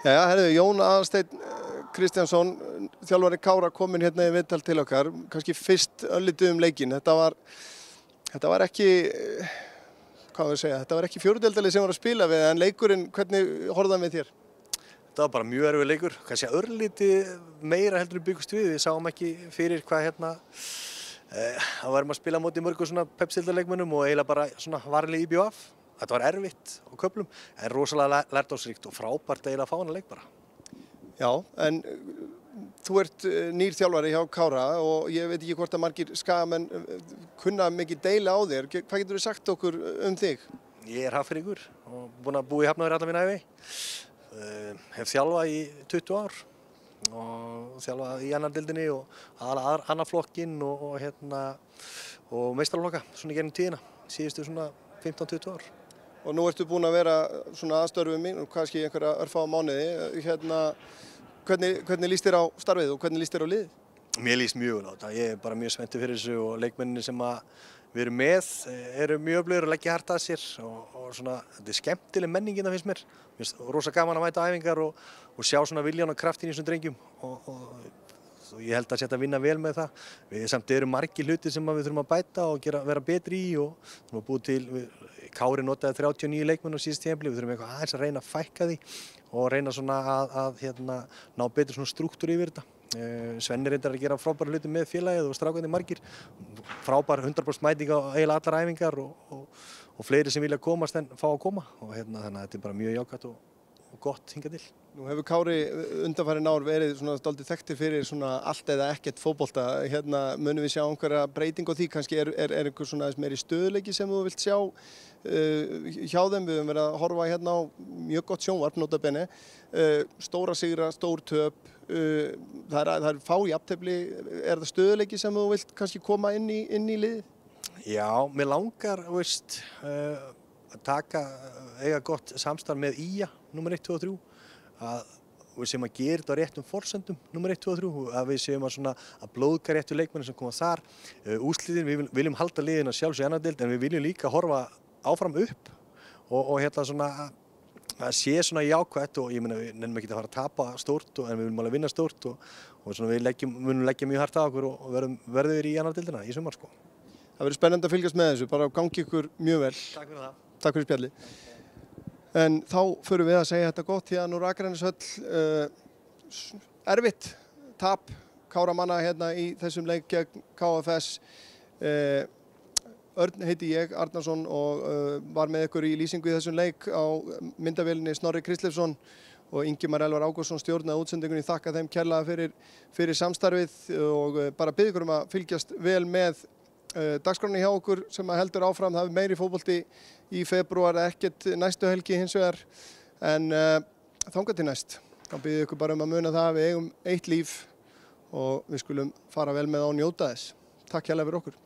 Jæja, herðu, Jón Aðalsteinn Kristjánsson, þjálfari Kára, kominn hérna í viðtal til okkar. Kannski fyrst örlítið leikinn. Þetta var ekki, hvað við segja, þetta var ekki fjóruðdeildalið sem var að spila við, en leikurinn, hvernig horfði hann við þér?
Þetta var bara mjög erfið leikur. Kannski örlítið meira heldur við byggust við. Við sáum ekki fyrir hvað það varum að spila móti mörgum svona Pepsi-deildarleikmönnum og eiginlega bara svona varlega IBF. Þetta var erfitt á köflum, en rosalega lærdómsríkt og frábært eiginlega að fá hana leik bara.
Já, en þú ert nýr þjálfari hjá Kára og ég veit ekki hvort að margir skagamenn kunna mikið deila á þér. Hvað getur þú sagt okkur þig?
Ég er Hafnfirðingur og búinn að búa í Hafnarfirði alla mína ævi. Hef þjálfað í 20 ár og þjálfað í annar deildinni og annar flokkinn og meistaraflokka svona í gegnum tíðina, síðustu svona 15-20 ár.
Og nú ertu búinn að vera svona aðstörfum mín og kannski einhverja örfáa mánuði. Hvernig líst þér á starfið og hvernig líst þér á liðið?
Mér líst mjög vel á þetta. Ég er bara mjög spenntur fyrir þessu og leikmennirnir sem við erum með eru mjög öflugir og leggja hart að sér og svona, þetta er skemmtileg menningin það finnst mér. Mér finnst rosa gaman að mæta á æfingar og sjá svona viljan og kraftin í þessum drengjum og ég held að setja að vinna vel með það. Við samt eru margir hlutir sem við þurfum að bæta og vera betri í og við erum búið til, Kári notaði 39 leikmenn á síðast tímabili, við þurfum eitthvað aðeins að reyna að fækka því og reyna svona að ná betur svona strúktúr yfir þetta. Svenni reyndar að gera frábæra hluti með félagið og strákarnir margir, frábær 100% mæting á eiginlega allar æfingar og fleiri sem vilja komast en fá að koma og þannig að þetta er bara mjög jákvætt og gott hingað til.
Nú hefur Kári undanfarin ár verið svona dálítið þekktir fyrir svona allt eða ekkert fótbolta. Munum við sjá einhverja breyting á því? Kannski er einhver svona meiri stöðuleiki sem þú vilt sjá hjá þeim? Við höfum verið að horfa á mjög gott sjónvarp, nota bene. Stóra sigra, stór töp. Það er fá jafntefli. Er það stöðuleiki sem þú vilt kannski koma inn í liðið?
Já, mér langar, að eiga gott samstarf með IA, númer 1, 2 og 3, að við séum að gera þetta á réttum forsendum, númer 1, 2 og 3, að við séum að blóðga réttu leikmenni sem koma þar. Úrslitin, við viljum halda liðina sjálfs í annar deild, en við viljum líka horfa áfram upp og svona að sé svona jákvætt og ég meina við nennum ekki að fara að tapa stórt en við viljum alveg vinna stórt og svona við munum leggja mjög hart á okkur og verðum í annar deildina í sumar sko.
Það verður spennandi að fylgjast með þessu, bara gangi ykkur mjög vel.
Takk fyrir það.
Takk fyrir spjallið. En þá förum við að segja þetta gott því að nú Akraneeshöll erfitt tap Kára manna hérna í þessum leik gegn KFS. Örn heiti ég, Arnarsson, og var með ykkur í lýsingu í þessum leik á myndavélinni Snorri Kristlefsson og Ingimar Elvar Ágústsson stjórnaði útsendingunni. Þakka þeim kærlega fyrir samstarfið og bara bið ykkur að fylgjast vel með dagskráni hjá okkur sem heldur áfram. Það er meiri fótbolti í febrúar, ekkert næstu helgi hins vegar, en þangað til næst. Þá bið ykkur bara að muna það að við eigum eitt líf og við skulum fara vel með á og njóta þess. Takk hérlega fyrir okkur.